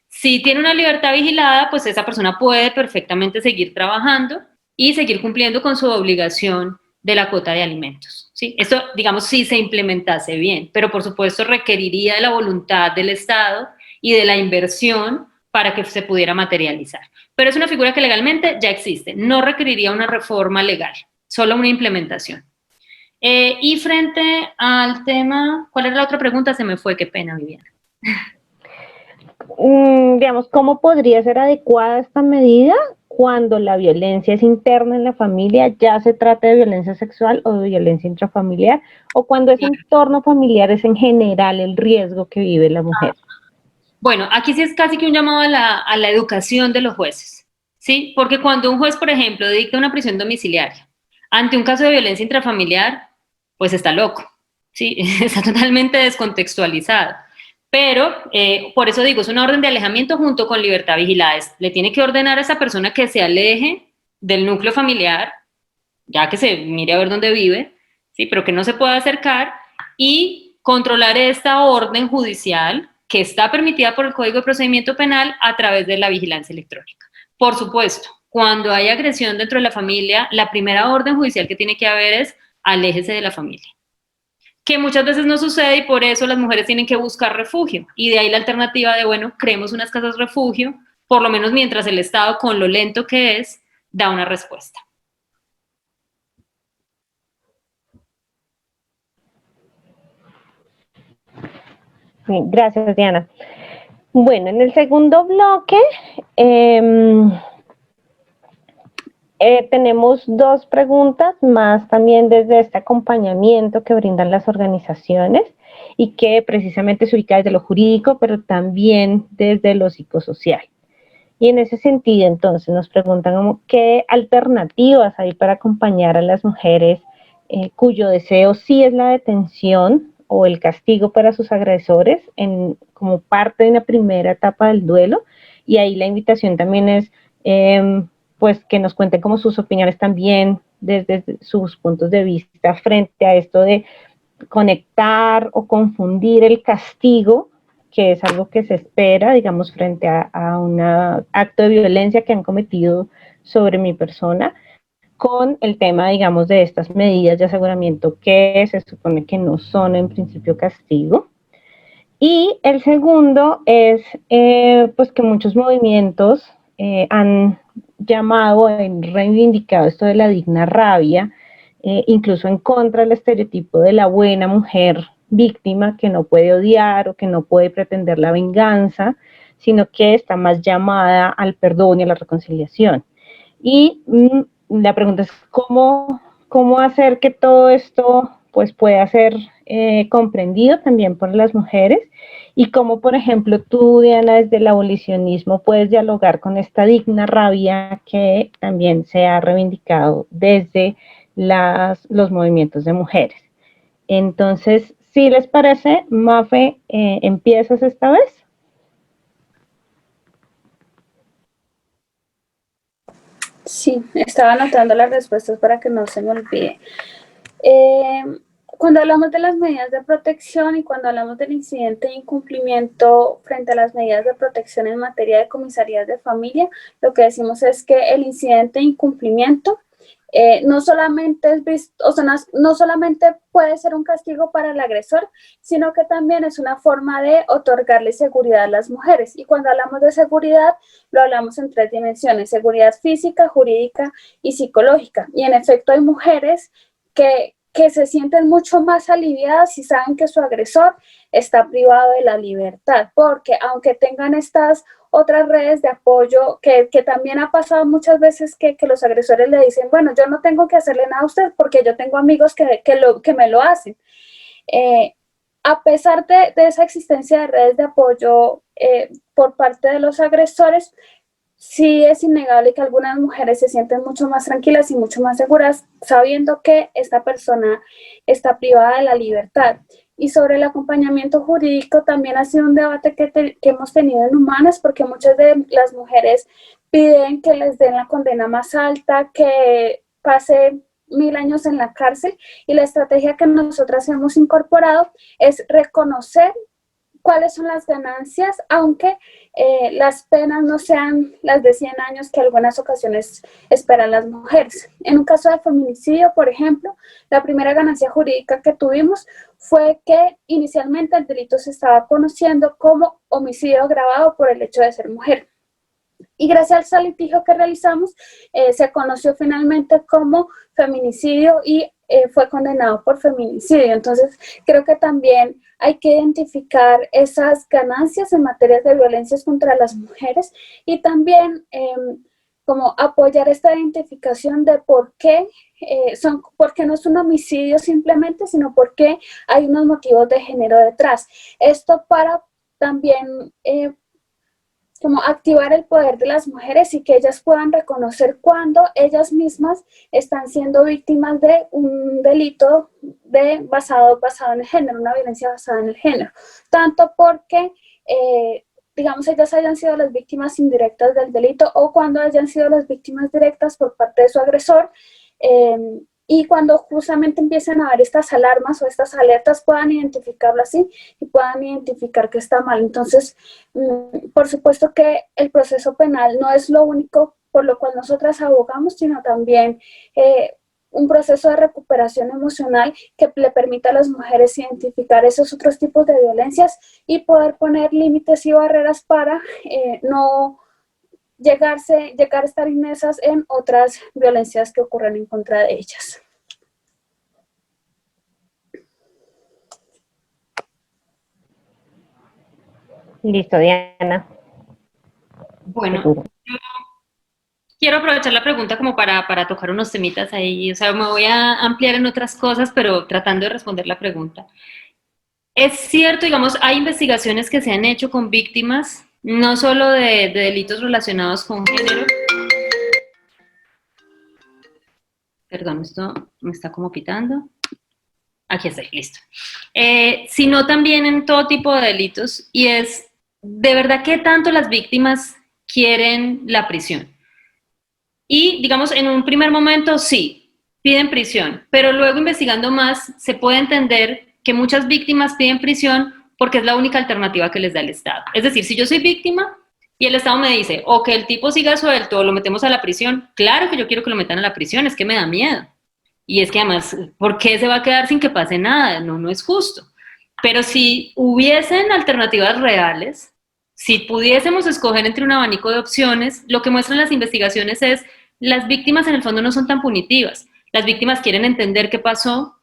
J: Si tiene una libertad vigilada, pues esa persona puede perfectamente seguir trabajando y seguir cumpliendo con su obligación de la cuota de alimentos, ¿sí? Esto, digamos, si se implementase bien, pero por supuesto requeriría de la voluntad del Estado y de la inversión para que se pudiera materializar. Pero es una figura que legalmente ya existe, no requeriría una reforma legal, solo una implementación. Y frente al tema, ¿cuál era la otra pregunta? Se me fue, qué pena, Viviana.
A: Digamos, ¿cómo podría ser adecuada esta medida cuando la violencia es interna en la familia, ya se trata de violencia sexual o de violencia intrafamiliar, o cuando ese entorno familiar es en general el riesgo que vive la mujer?
J: Bueno, aquí sí es casi que un llamado a la educación de los jueces, ¿sí? Porque cuando un juez, por ejemplo, dicta una prisión domiciliaria ante un caso de violencia intrafamiliar, pues está loco, ¿sí? Está totalmente descontextualizado. Pero, por eso digo, es una orden de alejamiento junto con libertad vigilada. Le tiene que ordenar a esa persona que se aleje del núcleo familiar, ya que se mire a ver dónde vive, ¿sí? Pero que no se pueda acercar, y controlar esta orden judicial que está permitida por el Código de Procedimiento Penal a través de la vigilancia electrónica. Por supuesto, cuando hay agresión dentro de la familia, la primera orden judicial que tiene que haber es aléjese de la familia, que muchas veces no sucede y por eso las mujeres tienen que buscar refugio. Y de ahí la alternativa de, bueno, creemos unas casas refugio, por lo menos mientras el Estado, con lo lento que es, da una respuesta.
A: Bien, gracias, Diana. Bueno, en el segundo bloque tenemos dos preguntas más también desde este acompañamiento que brindan las organizaciones y que precisamente se ubica desde lo jurídico, pero también desde lo psicosocial. Y en ese sentido, entonces, nos preguntan como, ¿qué alternativas hay para acompañar a las mujeres cuyo deseo sí es la detención o el castigo para sus agresores como parte de una primera etapa del duelo? Y ahí la invitación también es pues que nos cuenten como sus opiniones también desde sus puntos de vista frente a esto de conectar o confundir el castigo, que es algo que se espera, digamos, frente a un acto de violencia que han cometido sobre mi persona, con el tema, digamos, de estas medidas de aseguramiento que se supone que no son en principio castigo. Y el segundo es pues que muchos movimientos han llamado, han reivindicado esto de la digna rabia, incluso en contra del estereotipo de la buena mujer víctima que no puede odiar o que no puede pretender la venganza, sino que está más llamada al perdón y a la reconciliación. Y la pregunta es cómo hacer que todo esto pues pueda ser comprendido también por las mujeres, y cómo, por ejemplo, tú, Diana, desde el abolicionismo puedes dialogar con esta digna rabia que también se ha reivindicado desde los movimientos de mujeres. Entonces, si les parece, Mafe, ¿empiezas esta vez?
M: Sí, estaba anotando las respuestas para que no se me olvide. Cuando hablamos de las medidas de protección y cuando hablamos del incidente de incumplimiento frente a las medidas de protección en materia de comisarías de familia, lo que decimos es que el incidente de incumplimiento no solamente es visto, o sea, no solamente puede ser un castigo para el agresor, sino que también es una forma de otorgarle seguridad a las mujeres. Y cuando hablamos de seguridad, lo hablamos en tres dimensiones: seguridad física, jurídica y psicológica. Y en efecto hay mujeres que se sienten mucho más aliviadas si saben que su agresor está privado de la libertad, porque aunque tengan estas otras redes de apoyo, que también ha pasado muchas veces que los agresores le dicen, bueno, yo no tengo que hacerle nada a usted porque yo tengo amigos que me lo hacen. A pesar de esa existencia de redes de apoyo por parte de los agresores, sí es innegable que algunas mujeres se sienten mucho más tranquilas y mucho más seguras sabiendo que esta persona está privada de la libertad. Y sobre el acompañamiento jurídico también ha sido un debate que hemos tenido en Humanas, porque muchas de las mujeres piden que les den la condena más alta, que pase 1000 años en la cárcel, y la estrategia que nosotras hemos incorporado es reconocer cuáles son las ganancias, aunque las penas no sean las de 100 años que algunas ocasiones esperan las mujeres. En un caso de feminicidio, por ejemplo, la primera ganancia jurídica que tuvimos fue que inicialmente el delito se estaba conociendo como homicidio agravado por el hecho de ser mujer. Y gracias al litigio que realizamos, se conoció finalmente como feminicidio y fue condenado por feminicidio. Entonces, creo que también hay que identificar esas ganancias en materia de violencias contra las mujeres y también como apoyar esta identificación de por qué no es un homicidio simplemente, sino por qué hay unos motivos de género detrás. Esto para también como activar el poder de las mujeres y que ellas puedan reconocer cuando ellas mismas están siendo víctimas de un delito basado en el género, una violencia basada en el género. Tanto porque, digamos, ellas hayan sido las víctimas indirectas del delito o cuando hayan sido las víctimas directas por parte de su agresor, y cuando justamente empiecen a ver estas alarmas o estas alertas, puedan identificarlo así y puedan identificar que está mal. Entonces, por supuesto que el proceso penal no es lo único por lo cual nosotras abogamos, sino también un proceso de recuperación emocional que le permita a las mujeres identificar esos otros tipos de violencias y poder poner límites y barreras para no llegar a estar inmersas en otras violencias que ocurren en contra de ellas.
A: Listo, Diana.
J: Bueno, yo quiero aprovechar la pregunta como para tocar unos temitas ahí, o sea, me voy a ampliar en otras cosas, pero tratando de responder la pregunta. Es cierto, digamos, hay investigaciones que se han hecho con víctimas, no solo de delitos relacionados con género. Perdón, esto me está como pitando. Aquí estoy, listo. Sino también en todo tipo de delitos, y es, de verdad, ¿qué tanto las víctimas quieren la prisión? Y, digamos, en un primer momento, sí, piden prisión, pero luego investigando más, se puede entender que muchas víctimas piden prisión porque es la única alternativa que les da el Estado. Es decir, si yo soy víctima y el Estado me dice, o que el tipo siga suelto o lo metemos a la prisión, claro que yo quiero que lo metan a la prisión, es que me da miedo. Y es que además, ¿por qué se va a quedar sin que pase nada? No, no es justo. Pero si hubiesen alternativas reales, si pudiésemos escoger entre un abanico de opciones, lo que muestran las investigaciones es, las víctimas en el fondo no son tan punitivas. Las víctimas quieren entender qué pasó,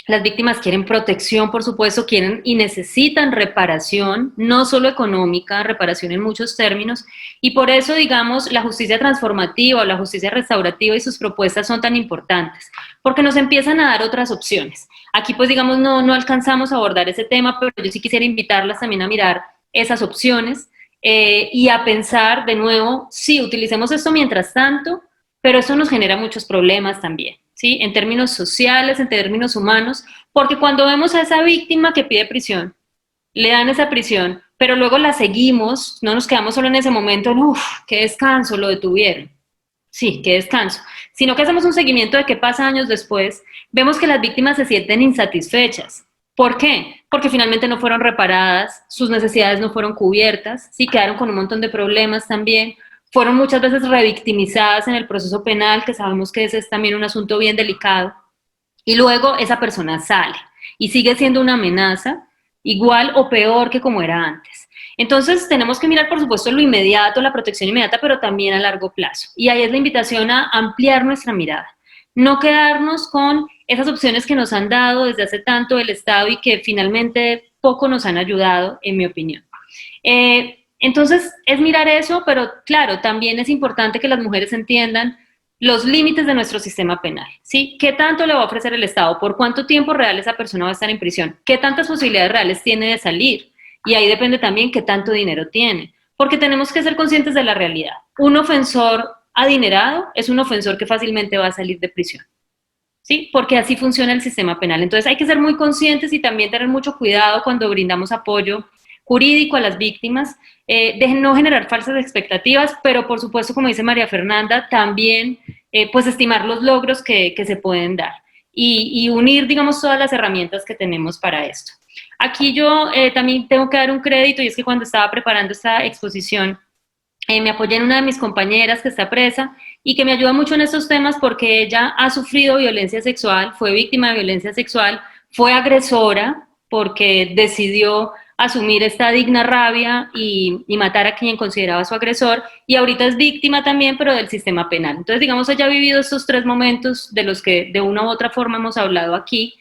J: las víctimas quieren protección, por supuesto, quieren y necesitan reparación, no solo económica, reparación en muchos términos, y por eso, digamos, la justicia transformativa o la justicia restaurativa y sus propuestas son tan importantes, porque nos empiezan a dar otras opciones. Aquí, pues, digamos, no alcanzamos a abordar ese tema, pero yo sí quisiera invitarlas también a mirar esas opciones y a pensar de nuevo, sí, utilicemos esto mientras tanto, pero eso nos genera muchos problemas también, ¿sí? En términos sociales, en términos humanos, porque cuando vemos a esa víctima que pide prisión, le dan esa prisión, pero luego la seguimos, no nos quedamos solo en ese momento, uff, qué descanso, lo detuvieron. Sí, qué descanso. Sino que hacemos un seguimiento de qué pasa años después, vemos que las víctimas se sienten insatisfechas. ¿Por qué? Porque finalmente no fueron reparadas, sus necesidades no fueron cubiertas, sí, quedaron con un montón de problemas también, fueron muchas veces revictimizadas en el proceso penal, que sabemos que ese es también un asunto bien delicado, y luego esa persona sale y sigue siendo una amenaza, igual o peor que como era antes. Entonces tenemos que mirar, por supuesto, lo inmediato, la protección inmediata, pero también a largo plazo. Y ahí es la invitación a ampliar nuestra mirada. No quedarnos con esas opciones que nos han dado desde hace tanto el Estado y que finalmente poco nos han ayudado, en mi opinión. Entonces, es mirar eso, pero claro, también es importante que las mujeres entiendan los límites de nuestro sistema penal, ¿sí? ¿Qué tanto le va a ofrecer el Estado? ¿Por cuánto tiempo real esa persona va a estar en prisión? ¿Qué tantas posibilidades reales tiene de salir? Y ahí depende también qué tanto dinero tiene, porque tenemos que ser conscientes de la realidad. Un ofensor adinerado es un ofensor que fácilmente va a salir de prisión, ¿sí? Porque así funciona el sistema penal. Entonces hay que ser muy conscientes y también tener mucho cuidado cuando brindamos apoyo jurídico a las víctimas, de no generar falsas expectativas, pero por supuesto, como dice María Fernanda, también pues estimar los logros que se pueden dar y unir, digamos, todas las herramientas que tenemos para esto. Aquí yo también tengo que dar un crédito, y es que cuando estaba preparando esta exposición, me apoyé en una de mis compañeras que está presa y que me ayuda mucho en estos temas porque ella ha sufrido violencia sexual, fue víctima de violencia sexual, fue agresora porque decidió asumir esta digna rabia y matar a quien consideraba su agresor, y ahorita es víctima también, pero del sistema penal. Entonces, digamos, ella ha vivido estos 3 momentos de los que de una u otra forma hemos hablado aquí,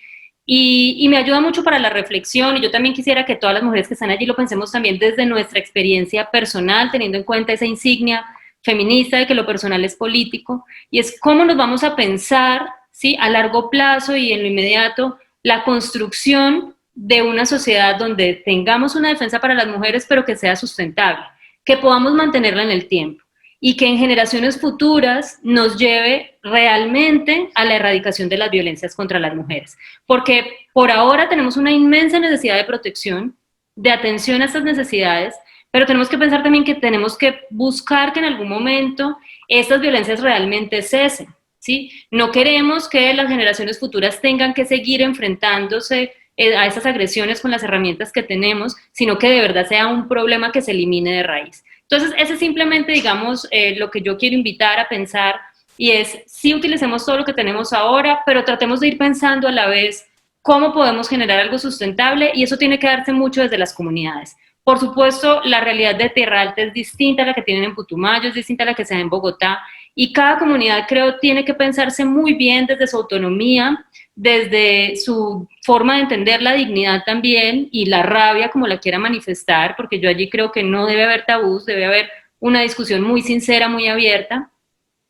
J: y me ayuda mucho para la reflexión, y yo también quisiera que todas las mujeres que están allí lo pensemos también desde nuestra experiencia personal, teniendo en cuenta esa insignia feminista de que lo personal es político, y es cómo nos vamos a pensar, ¿sí?, a largo plazo y en lo inmediato, la construcción de una sociedad donde tengamos una defensa para las mujeres, pero que sea sustentable, que podamos mantenerla en el tiempo y que en generaciones futuras nos lleve realmente a la erradicación de las violencias contra las mujeres. Porque por ahora tenemos una inmensa necesidad de protección, de atención a estas necesidades, pero tenemos que pensar también que tenemos que buscar que en algún momento estas violencias realmente cesen, ¿sí? No queremos que las generaciones futuras tengan que seguir enfrentándose a esas agresiones con las herramientas que tenemos, sino que de verdad sea un problema que se elimine de raíz. Entonces, ese es simplemente, digamos, lo que yo quiero invitar a pensar, y es, sí utilicemos todo lo que tenemos ahora, pero tratemos de ir pensando a la vez cómo podemos generar algo sustentable, y eso tiene que darse mucho desde las comunidades. Por supuesto, la realidad de Tierra Alta es distinta a la que tienen en Putumayo, es distinta a la que se da en Bogotá, y cada comunidad, creo, tiene que pensarse muy bien desde su autonomía, desde su forma de entender la dignidad también y la rabia como la quiera manifestar, porque yo allí creo que no debe haber tabús, debe haber una discusión muy sincera, muy abierta,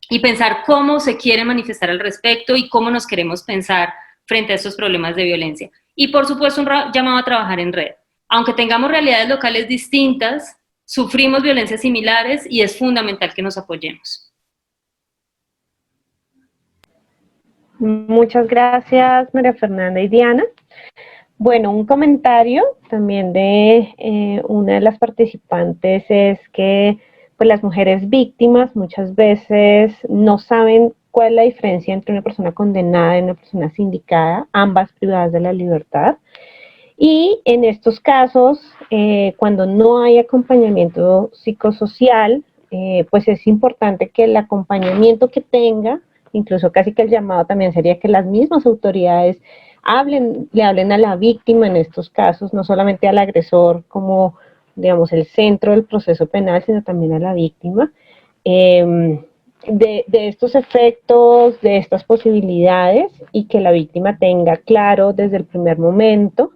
J: y pensar cómo se quiere manifestar al respecto y cómo nos queremos pensar frente a estos problemas de violencia. Y por supuesto un llamado a trabajar en red. Aunque tengamos realidades locales distintas, sufrimos violencias similares y es fundamental que nos apoyemos.
A: Muchas gracias, María Fernanda y Diana. Bueno, un comentario también de una de las participantes es que pues, las mujeres víctimas muchas veces no saben cuál es la diferencia entre una persona condenada y una persona sindicada, ambas privadas de la libertad. Y en estos casos, cuando no hay acompañamiento psicosocial, pues es importante que el acompañamiento que tenga, incluso casi que el llamado también sería que las mismas autoridades le hablen a la víctima en estos casos, no solamente al agresor como, digamos, el centro del proceso penal, sino también a la víctima, de estos efectos, de estas posibilidades, y que la víctima tenga claro desde el primer momento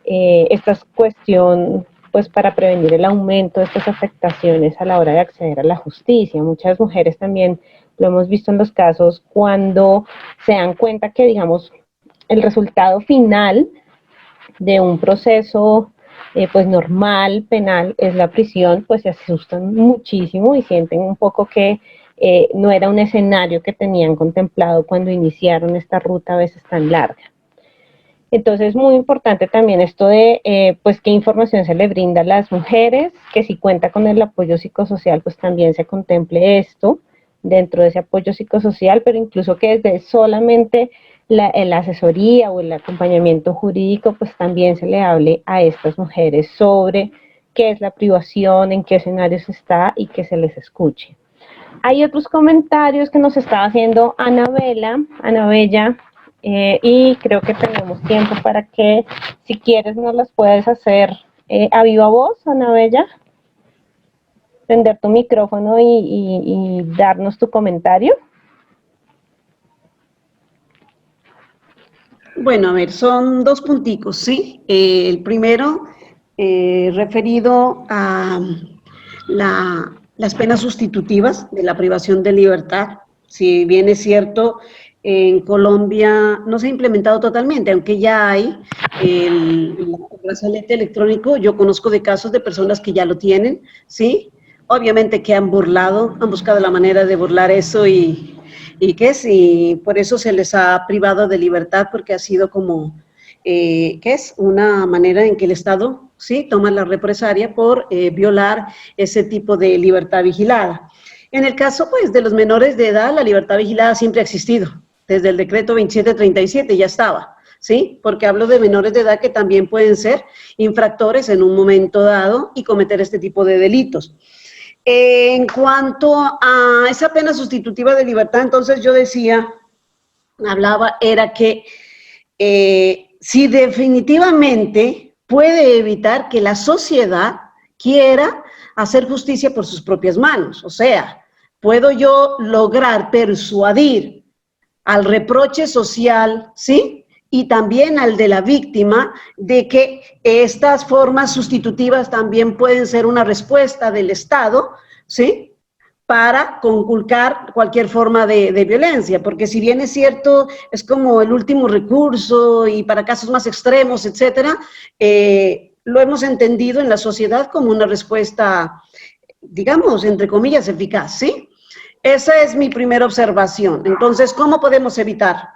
A: esta es cuestión pues para prevenir el aumento de estas afectaciones a la hora de acceder a la justicia. Muchas mujeres también lo hemos visto en los casos cuando se dan cuenta que, digamos, el resultado final de un proceso pues normal, penal, es la prisión, pues se asustan muchísimo y sienten un poco que no era un escenario que tenían contemplado cuando iniciaron esta ruta a veces tan larga. Entonces es muy importante también esto de pues qué información se le brinda a las mujeres, que si cuenta con el apoyo psicosocial pues también se contemple esto dentro de ese apoyo psicosocial, pero incluso que desde solamente la asesoría o el acompañamiento jurídico pues también se le hable a estas mujeres sobre qué es la privación, en qué escenarios está y que se les escuche. Hay otros comentarios que nos está haciendo Ana Bella, y creo que tenemos tiempo para que, si quieres, nos las puedes hacer a viva voz, Ana Bella. Prender tu micrófono y darnos tu comentario.
D: Bueno, a ver, son 2 punticos, ¿sí? El primero, referido a las penas sustitutivas de la privación de libertad. Si bien es cierto, en Colombia no se ha implementado totalmente, aunque ya hay el brazalete electrónico. Yo conozco de casos de personas que ya lo tienen, ¿sí? Obviamente que han buscado la manera de burlar eso y por eso se les ha privado de libertad, porque ha sido como, una manera en que el Estado, ¿sí?, toma la represalia por violar ese tipo de libertad vigilada. En el caso, pues, de los menores de edad, la libertad vigilada siempre ha existido. Desde el decreto 2737 ya estaba, ¿sí? Porque hablo de menores de edad que también pueden ser infractores en un momento dado y cometer este tipo de delitos. En cuanto a esa pena sustitutiva de libertad, entonces yo decía, era que si definitivamente puede evitar que la sociedad quiera hacer justicia por sus propias manos. O sea, puedo yo lograr persuadir al reproche social, ¿sí? Y también al de la víctima, de que estas formas sustitutivas también pueden ser una respuesta del Estado, ¿sí? Para conculcar cualquier forma de violencia, porque si bien es cierto, es como el último recurso y para casos más extremos, etcétera, lo hemos entendido en la sociedad como una respuesta, digamos, entre comillas, eficaz, ¿sí? Esa es mi primera observación. Entonces, ¿cómo podemos evitar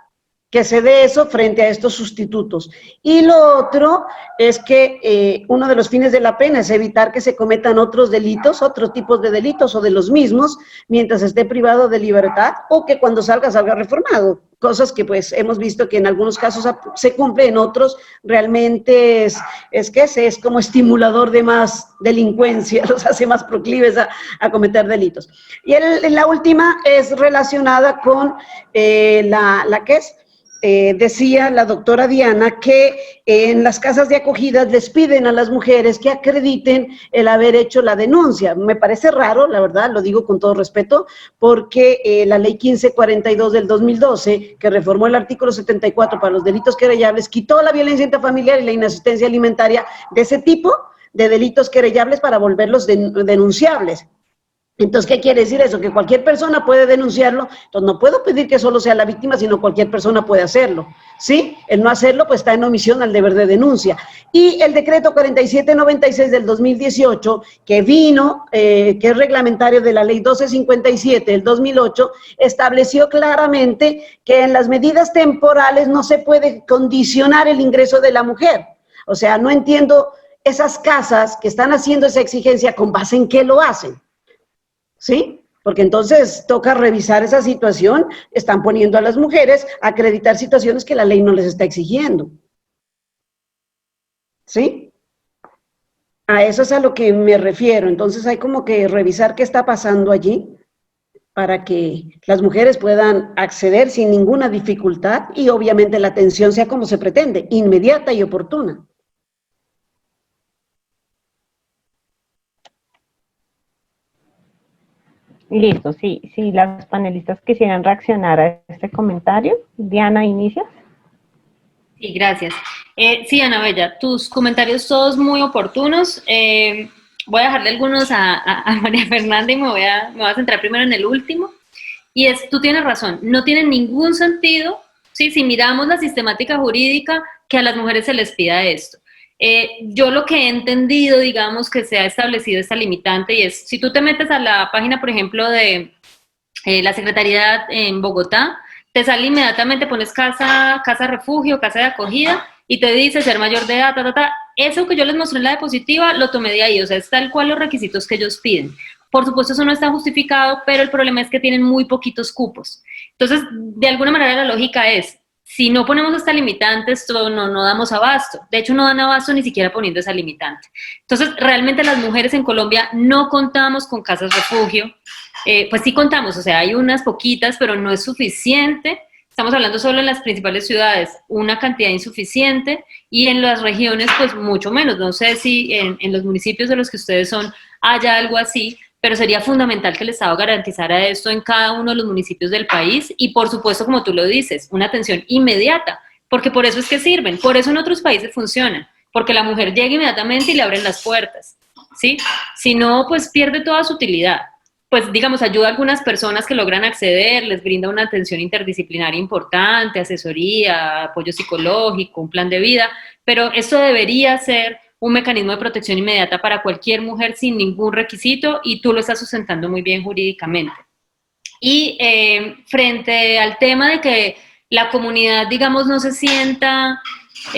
D: que se dé eso frente a estos sustitutos? Y lo otro es que uno de los fines de la pena es evitar que se cometan otros delitos, otros tipos de delitos o de los mismos, mientras esté privado de libertad, o que cuando salga reformado. Cosas que pues hemos visto que en algunos casos se cumple, en otros realmente es como estimulador de más delincuencia, los hace más proclives a cometer delitos. Y la última es relacionada con la que es, decía la doctora Diana que en las casas de acogidas les piden a las mujeres que acrediten el haber hecho la denuncia. Me parece raro, la verdad, lo digo con todo respeto, porque la ley 1542 del 2012, que reformó el artículo 74 para los delitos querellables, quitó la violencia intrafamiliar y la inasistencia alimentaria de ese tipo de delitos querellables para volverlos denunciables. Entonces, ¿qué quiere decir eso? Que cualquier persona puede denunciarlo. Entonces, no puedo pedir que solo sea la víctima, sino cualquier persona puede hacerlo, ¿sí? El no hacerlo, pues, está en omisión al deber de denuncia. Y el decreto 4796 del 2018, que vino, que es reglamentario de la ley 1257 del 2008, estableció claramente que en las medidas temporales no se puede condicionar el ingreso de la mujer. O sea, no entiendo esas casas que están haciendo esa exigencia, ¿con base en qué lo hacen? ¿Sí? Porque entonces toca revisar esa situación, están poniendo a las mujeres a acreditar situaciones que la ley no les está exigiendo. ¿Sí? A eso es a lo que me refiero. Entonces hay como que revisar qué está pasando allí para que las mujeres puedan acceder sin ninguna dificultad y obviamente la atención sea como se pretende, inmediata y oportuna.
A: Listo, sí, las panelistas quisieran reaccionar a este comentario. Diana, ¿inicias?
J: Sí, gracias. Sí, Ana Bella, tus comentarios todos muy oportunos. Voy a dejarle algunos a María Fernanda y me voy a centrar primero en el último. Y tú tienes razón, no tiene ningún sentido, ¿sí? Si miramos la sistemática jurídica, que a las mujeres se les pida esto. Yo lo que he entendido, digamos, que se ha establecido esta limitante, y es, si tú te metes a la página, por ejemplo, de la Secretaría en Bogotá, te sale inmediatamente, pones casa refugio, casa de acogida, y te dice ser mayor de edad, Eso que yo les mostré en la diapositiva, lo tomé de ahí, o sea, es tal cual los requisitos que ellos piden. Por supuesto, eso no está justificado, pero el problema es que tienen muy poquitos cupos. Entonces, de alguna manera la lógica es, si no ponemos esta limitante, esto no damos abasto. De hecho, no dan abasto ni siquiera poniendo esa limitante. Entonces, realmente las mujeres en Colombia no contamos con casas refugio. Pues sí contamos, o sea, hay unas poquitas, pero no es suficiente. Estamos hablando solo en las principales ciudades, una cantidad insuficiente, y en las regiones, pues mucho menos. No sé si en los municipios de los que ustedes son haya algo así, pero sería fundamental que el Estado garantizara esto en cada uno de los municipios del país y, por supuesto, como tú lo dices, una atención inmediata, porque por eso es que sirven, por eso en otros países funcionan, porque la mujer llega inmediatamente y le abren las puertas, ¿sí? Si no, pues pierde toda su utilidad. Pues, digamos, ayuda a algunas personas que logran acceder, les brinda una atención interdisciplinaria importante, asesoría, apoyo psicológico, un plan de vida, pero esto debería ser un mecanismo de protección inmediata para cualquier mujer sin ningún requisito, y tú lo estás sustentando muy bien jurídicamente. Y frente al tema de que la comunidad, digamos, no se sienta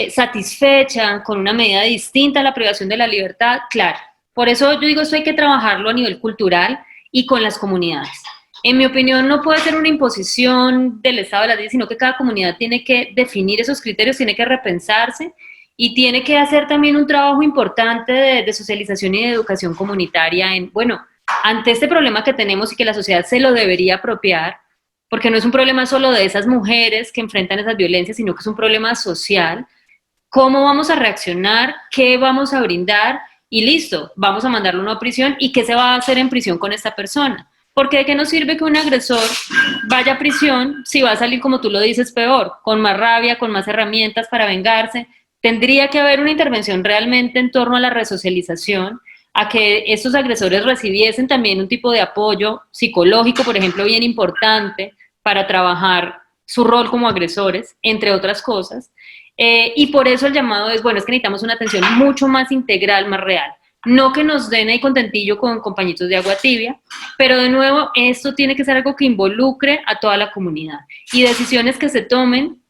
J: satisfecha con una medida distinta a la privación de la libertad, claro, por eso yo digo, esto hay que trabajarlo a nivel cultural, y con las comunidades. En mi opinión, no puede ser una imposición del Estado de las leyes, sino que cada comunidad tiene que definir esos criterios, tiene que repensarse y tiene que hacer también un trabajo importante de socialización y de educación comunitaria en, bueno, ante este problema que tenemos y que la sociedad se lo debería apropiar, porque no es un problema solo de esas mujeres que enfrentan esas violencias, sino que es un problema social. ¿Cómo vamos a reaccionar? ¿Qué vamos a brindar? Y listo, vamos a mandarlo a una prisión. ¿Y qué se va a hacer en prisión con esta persona? Porque ¿de qué nos sirve que un agresor vaya a prisión si va a salir, como tú lo dices, peor, con más rabia, con más herramientas para vengarse? Tendría que haber una intervención realmente en torno a la resocialización, a que estos agresores recibiesen también un tipo de apoyo psicológico, por ejemplo, bien importante para trabajar su rol como agresores, entre otras cosas. Y por eso el llamado es, bueno, es que necesitamos una atención mucho más integral, más real. No que nos den ahí contentillo con pañitos de agua tibia, pero de nuevo, esto tiene que ser algo que involucre a toda la comunidad y decisiones que se tomen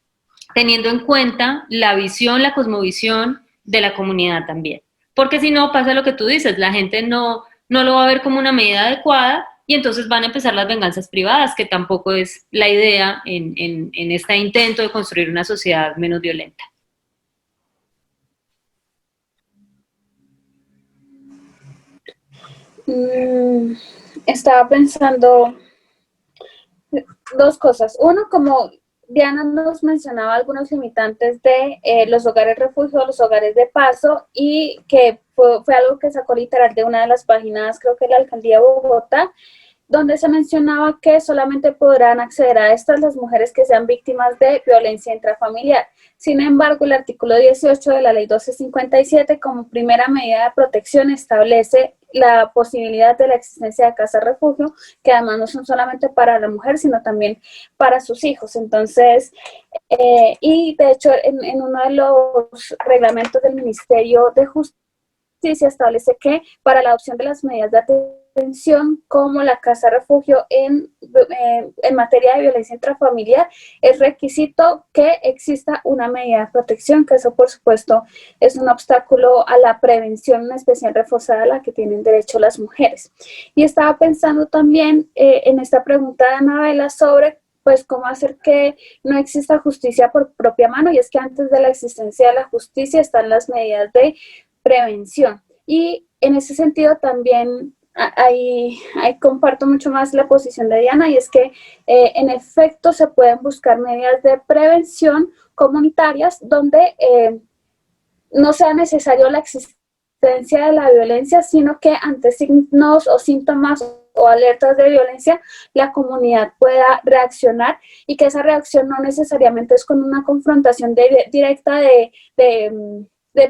J: teniendo en cuenta la visión, la cosmovisión de la comunidad también. Porque si no, pasa lo que tú dices, la gente no lo va a ver como una medida adecuada y entonces van a empezar las venganzas privadas, que tampoco es la idea en este intento de construir una sociedad menos violenta.
M: Estaba pensando dos cosas. Uno, como Diana nos mencionaba algunos limitantes de los hogares refugio, los hogares de paso, y que fue algo que sacó literal de una de las páginas, creo que la Alcaldía de Bogotá, donde se mencionaba que solamente podrán acceder a estas las mujeres que sean víctimas de violencia intrafamiliar. Sin embargo, el artículo 18 de la Ley 1257, como primera medida de protección, establece la posibilidad de la existencia de casas refugio, que además no son solamente para la mujer, sino también para sus hijos. Entonces, y de hecho, en uno de los reglamentos del Ministerio de Justicia establece que para la adopción de las medidas de atención como la casa refugio en materia de violencia intrafamiliar es requisito que exista una medida de protección, que eso por supuesto es un obstáculo a la prevención especial reforzada a la que tienen derecho las mujeres. Y estaba pensando también en esta pregunta de Anabela sobre pues cómo hacer que no exista justicia por propia mano, y es que antes de la existencia de la justicia están las medidas de prevención. Y en ese sentido también ahí comparto mucho más la posición de Diana, y es que en efecto se pueden buscar medidas de prevención comunitarias donde no sea necesario la existencia de la violencia, sino que ante signos o síntomas o alertas de violencia, la comunidad pueda reaccionar, y que esa reacción no necesariamente es con una confrontación directa de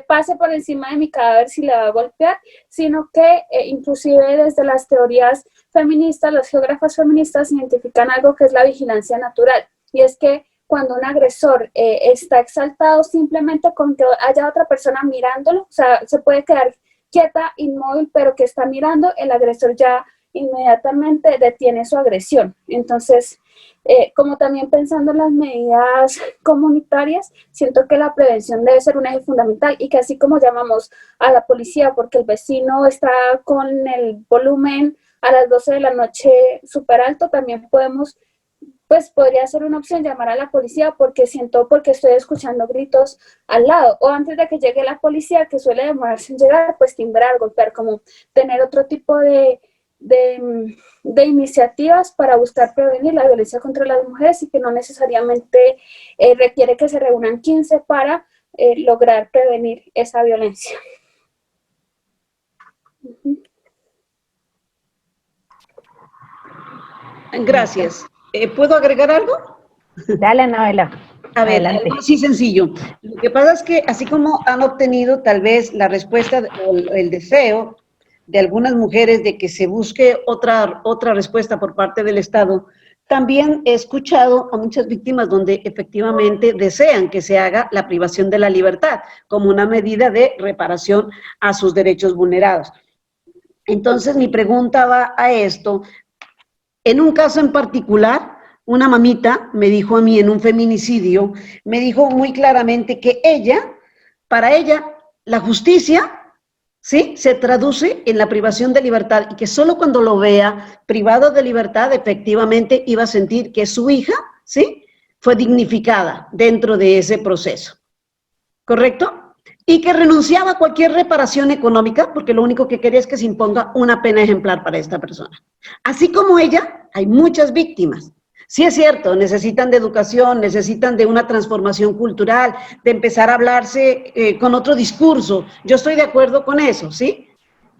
M: pase por encima de mi cadáver si le va a golpear, sino que inclusive desde las teorías feministas, las geógrafas feministas identifican algo que es la vigilancia natural, y es que cuando un agresor está exaltado, simplemente con que haya otra persona mirándolo, o sea, se puede quedar quieta, inmóvil, pero que está mirando, el agresor ya inmediatamente detiene su agresión. Entonces, como también pensando en las medidas comunitarias, siento que la prevención debe ser un eje fundamental, y que así como llamamos a la policía porque el vecino está con el volumen a las 12 de la noche súper alto, también podría ser una opción llamar a la policía porque estoy escuchando gritos al lado, o antes de que llegue la policía, que suele demorarse en llegar, pues timbrar, golpear, como tener otro tipo de iniciativas para buscar prevenir la violencia contra las mujeres, y que no necesariamente requiere que se reúnan 15 para lograr prevenir esa violencia.
D: Gracias. ¿Puedo agregar algo?
A: Dale, Anabela.
D: A ver,
A: adelante.
D: algo así sencillo. Lo que pasa es que así como han obtenido tal vez la respuesta o el deseo de algunas mujeres de que se busque otra respuesta por parte del Estado, también he escuchado a muchas víctimas donde efectivamente desean que se haga la privación de la libertad como una medida de reparación a sus derechos vulnerados. Entonces, mi pregunta va a esto. En un caso en particular, una mamita me dijo a mí en un feminicidio, me dijo muy claramente que para ella, la justicia ¿sí? Se traduce en la privación de libertad y que solo cuando lo vea privado de libertad efectivamente iba a sentir que su hija, ¿sí? Fue dignificada dentro de ese proceso, ¿correcto? Y que renunciaba a cualquier reparación económica porque lo único que quería es que se imponga una pena ejemplar para esta persona. Así como ella, hay muchas víctimas. Sí es cierto, necesitan de educación, necesitan de una transformación cultural, de empezar a hablarse con otro discurso. Yo estoy de acuerdo con eso, ¿sí?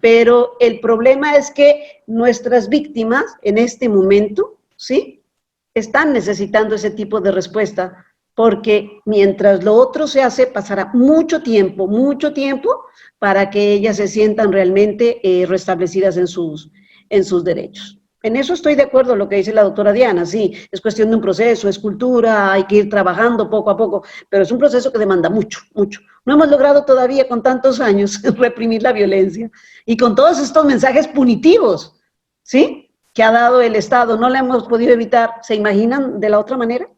D: Pero el problema es que nuestras víctimas en este momento, ¿sí? Están necesitando ese tipo de respuesta, porque mientras lo otro se hace, pasará mucho tiempo para que ellas se sientan realmente restablecidas en sus derechos. En eso estoy de acuerdo con lo que dice la doctora Diana, sí, es cuestión de un proceso, es cultura, hay que ir trabajando poco a poco, pero es un proceso que demanda mucho, mucho. No hemos logrado todavía con tantos años reprimir la violencia y con todos estos mensajes punitivos, ¿sí?, que ha dado el Estado, no la hemos podido evitar. ¿Se imaginan de la otra manera?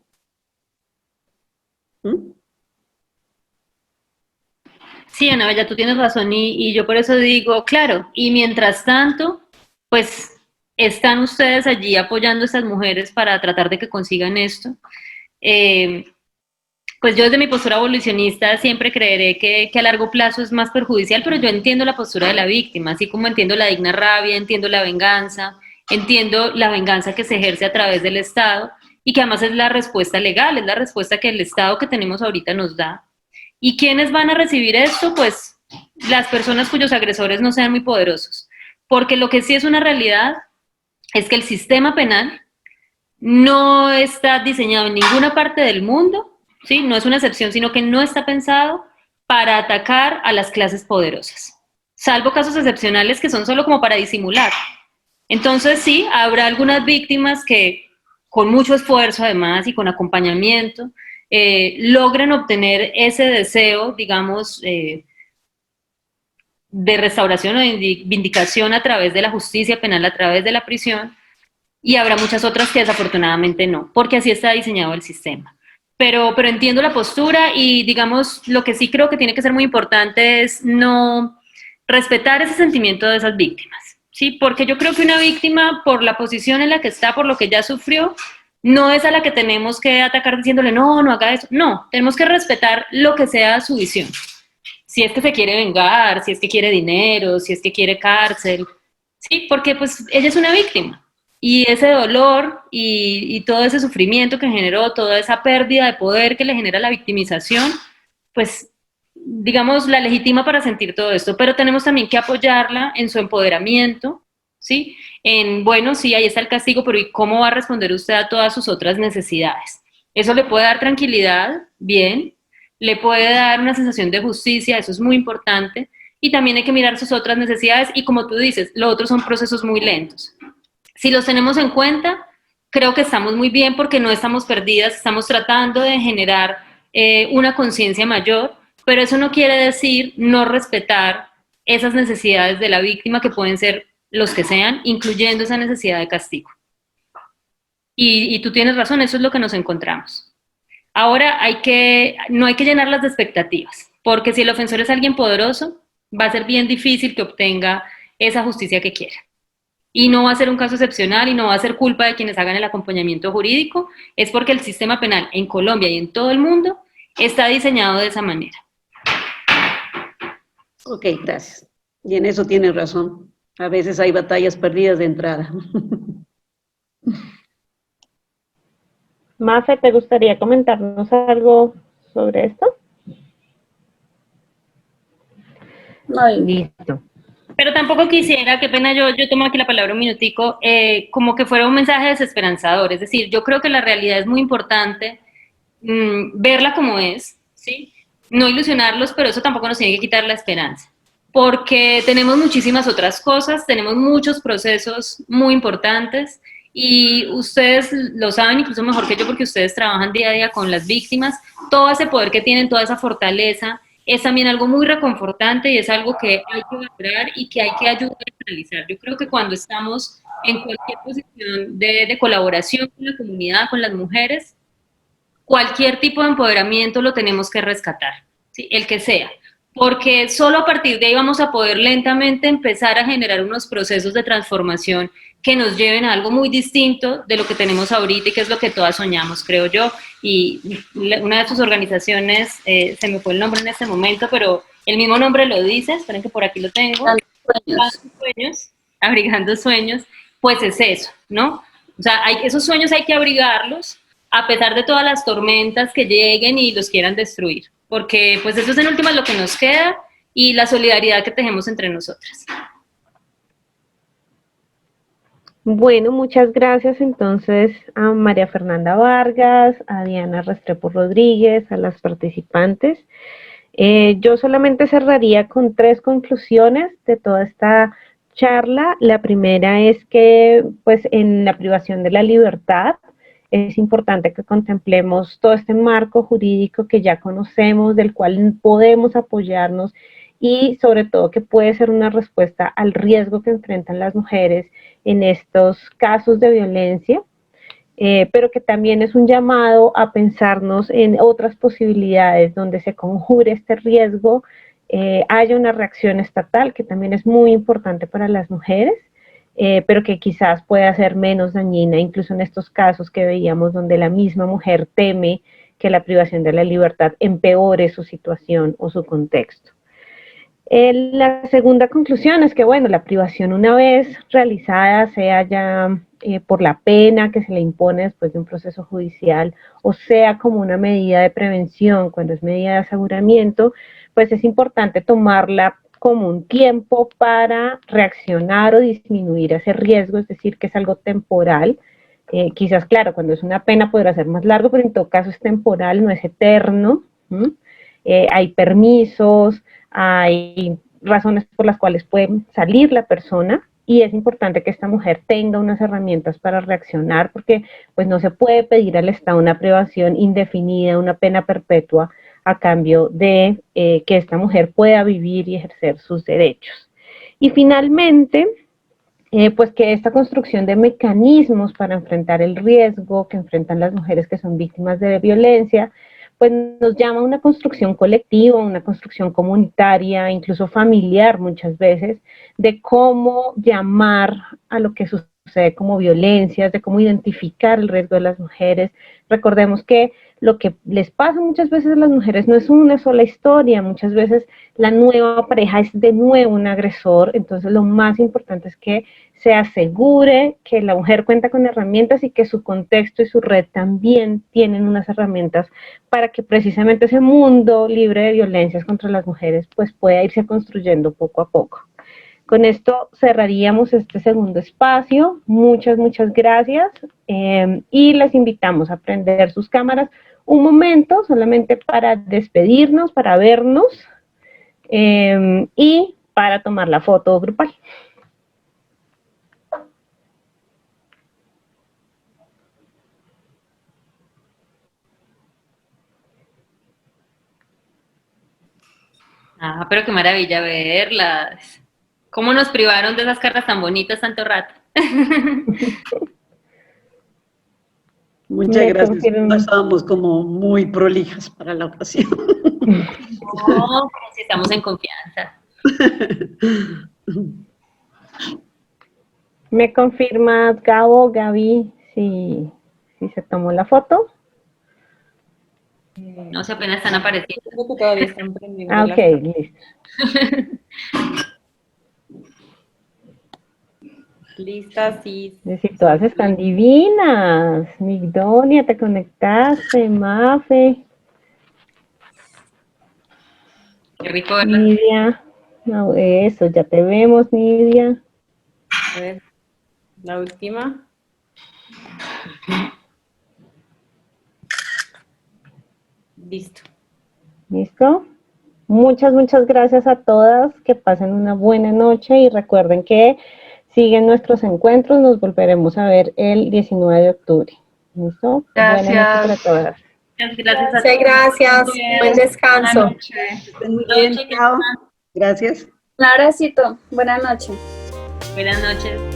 J: Sí, Ana Bella, tú tienes razón y yo por eso digo, claro, y mientras tanto, pues están ustedes allí apoyando a estas mujeres para tratar de que consigan esto. Pues yo desde mi postura abolicionista siempre creeré que a largo plazo es más perjudicial, pero yo entiendo la postura de la víctima, así como entiendo la digna rabia, entiendo la venganza que se ejerce a través del Estado y que además es la respuesta legal, es la respuesta que el Estado que tenemos ahorita nos da. ¿Y quiénes van a recibir esto? Pues las personas cuyos agresores no sean muy poderosos, porque lo que sí es una realidad es que el sistema penal no está diseñado en ninguna parte del mundo, ¿sí? No es una excepción, sino que no está pensado para atacar a las clases poderosas, salvo casos excepcionales que son solo como para disimular. Entonces sí, habrá algunas víctimas que con mucho esfuerzo además y con acompañamiento logren obtener ese deseo, digamos, de restauración o de vindicación a través de la justicia penal, a través de la prisión, y habrá muchas otras que desafortunadamente no, porque así está diseñado el sistema. Pero entiendo la postura y, digamos, lo que sí creo que tiene que ser muy importante es no respetar ese sentimiento de esas víctimas, ¿sí? Porque yo creo que una víctima, por la posición en la que está, por lo que ya sufrió, no es a la que tenemos que atacar diciéndole, no, no haga eso. No, tenemos que respetar lo que sea su visión. Si es que se quiere vengar, si es que quiere dinero, si es que quiere cárcel, ¿sí? Porque pues ella es una víctima. Y ese dolor y todo ese sufrimiento que generó, toda esa pérdida de poder que le genera la victimización, pues, digamos, la legitima para sentir todo esto. Pero tenemos también que apoyarla en su empoderamiento, ¿sí? Bueno, sí, ahí está el castigo, pero ¿y cómo va a responder usted a todas sus otras necesidades? Eso le puede dar tranquilidad, bien, le puede dar una sensación de justicia, eso es muy importante, y también hay que mirar sus otras necesidades, y como tú dices, lo otro son procesos muy lentos. Si los tenemos en cuenta, creo que estamos muy bien porque no estamos perdidas, estamos tratando de generar una conciencia mayor, pero eso no quiere decir no respetar esas necesidades de la víctima, que pueden ser los que sean, incluyendo esa necesidad de castigo. Y tú tienes razón, eso es lo que nos encontramos. Ahora no hay que llenarlas de expectativas, porque si el ofensor es alguien poderoso, va a ser bien difícil que obtenga esa justicia que quiera. Y no va a ser un caso excepcional y no va a ser culpa de quienes hagan el acompañamiento jurídico, es porque el sistema penal en Colombia y en todo el mundo está diseñado de esa manera.
D: Ok, gracias. Y en eso tienes razón. A veces hay batallas perdidas de entrada.
A: Mafe, ¿te gustaría comentarnos algo sobre esto?
J: Listo. Pero tampoco quisiera, qué pena, yo tomo aquí la palabra un minutico, como que fuera un mensaje desesperanzador. Es decir, yo creo que la realidad es muy importante, verla como es, ¿sí? No ilusionarlos, pero eso tampoco nos tiene que quitar la esperanza. Porque tenemos muchísimas otras cosas, tenemos muchos procesos muy importantes y ustedes lo saben incluso mejor que yo porque ustedes trabajan día a día con las víctimas. Todo ese poder que tienen, toda esa fortaleza, es también algo muy reconfortante y es algo que hay que valorar y que hay que ayudar a analizar. Yo creo que cuando estamos en cualquier posición de colaboración con la comunidad, con las mujeres, cualquier tipo de empoderamiento lo tenemos que rescatar, ¿sí? El que sea. porque solo a partir de ahí vamos a poder lentamente empezar a generar unos procesos de transformación que nos lleven a algo muy distinto de lo que tenemos ahorita y que es lo que todas soñamos, creo yo. Y una de sus organizaciones, se me fue el nombre en este momento, pero el mismo nombre lo dice, esperen que por aquí lo tengo, Abrigando Sueños, pues es eso, ¿no? O sea, esos sueños hay que abrigarlos a pesar de todas las tormentas que lleguen y los quieran destruir, porque pues eso es en últimas lo que nos queda y la solidaridad que tenemos entre nosotras.
A: Bueno, muchas gracias entonces a María Fernanda Vargas, a Diana Restrepo Rodríguez, a las participantes. Yo solamente cerraría con 3 conclusiones de toda esta charla. La primera es que pues en la privación de la libertad es importante que contemplemos todo este marco jurídico que ya conocemos, del cual podemos apoyarnos y sobre todo que puede ser una respuesta al riesgo que enfrentan las mujeres en estos casos de violencia, pero que también es un llamado a pensarnos en otras posibilidades donde se conjure este riesgo, haya una reacción estatal que también es muy importante para las mujeres, pero que quizás pueda ser menos dañina, incluso en estos casos que veíamos donde la misma mujer teme que la privación de la libertad empeore su situación o su contexto. La segunda conclusión es que, bueno, la privación una vez realizada, sea ya por la pena que se le impone después de un proceso judicial, o sea como una medida de prevención, cuando es medida de aseguramiento, pues es importante tomarla como un tiempo para reaccionar o disminuir ese riesgo, es decir, que es algo temporal. Quizás, claro, cuando es una pena podrá ser más largo, pero en todo caso es temporal, no es eterno. Hay permisos, hay razones por las cuales puede salir la persona y es importante que esta mujer tenga unas herramientas para reaccionar porque pues no se puede pedir al Estado una privación indefinida, una pena perpetua a cambio de que esta mujer pueda vivir y ejercer sus derechos. Y finalmente, pues que esta construcción de mecanismos para enfrentar el riesgo que enfrentan las mujeres que son víctimas de violencia, pues nos llama a una construcción colectiva, una construcción comunitaria, incluso familiar muchas veces, de cómo llamar a lo que sucede como violencias, de cómo identificar el riesgo de las mujeres. Recordemos que lo que les pasa muchas veces a las mujeres no es una sola historia, muchas veces la nueva pareja es de nuevo un agresor, entonces lo más importante es que se asegure que la mujer cuenta con herramientas y que su contexto y su red también tienen unas herramientas para que precisamente ese mundo libre de violencias contra las mujeres pues pueda irse construyendo poco a poco. Con esto cerraríamos este segundo espacio. Muchas gracias y les invitamos a prender sus cámaras un momento solamente para despedirnos, para vernos y para tomar la foto grupal.
J: Ah, pero qué maravilla verlas. ¿Cómo nos privaron de esas caras tan bonitas tanto rato?
D: Muchas gracias. Estábamos como muy prolijas para la ocasión.
J: No, si estamos en confianza.
A: ¿Me confirmas, Gabo, Gaby, si se tomó la foto?
J: No sé, apenas están apareciendo.
L: Creo que todavía están prendiendo.
A: Ah, ok, listo.
L: Listas, sí.
A: Si todas están divinas. Migdonia, te conectaste, Mafe.
J: Qué rico verlas.
A: Nidia. No, eso, ya te vemos, Nidia.
L: A ver, la última. Listo.
A: ¿Listo? Muchas gracias a todas, que pasen una buena noche y recuerden que siguen nuestros encuentros, nos volveremos a ver el 19 de octubre. ¿Listo?
I: Gracias.
A: Buenas noches para todas.
J: Gracias a
F: Sí, gracias. Buen descanso.
I: Buenas noches.
D: Estén muy bien, chao. Gracias.
M: Un abracito. Buenas noches.
J: Buenas noches.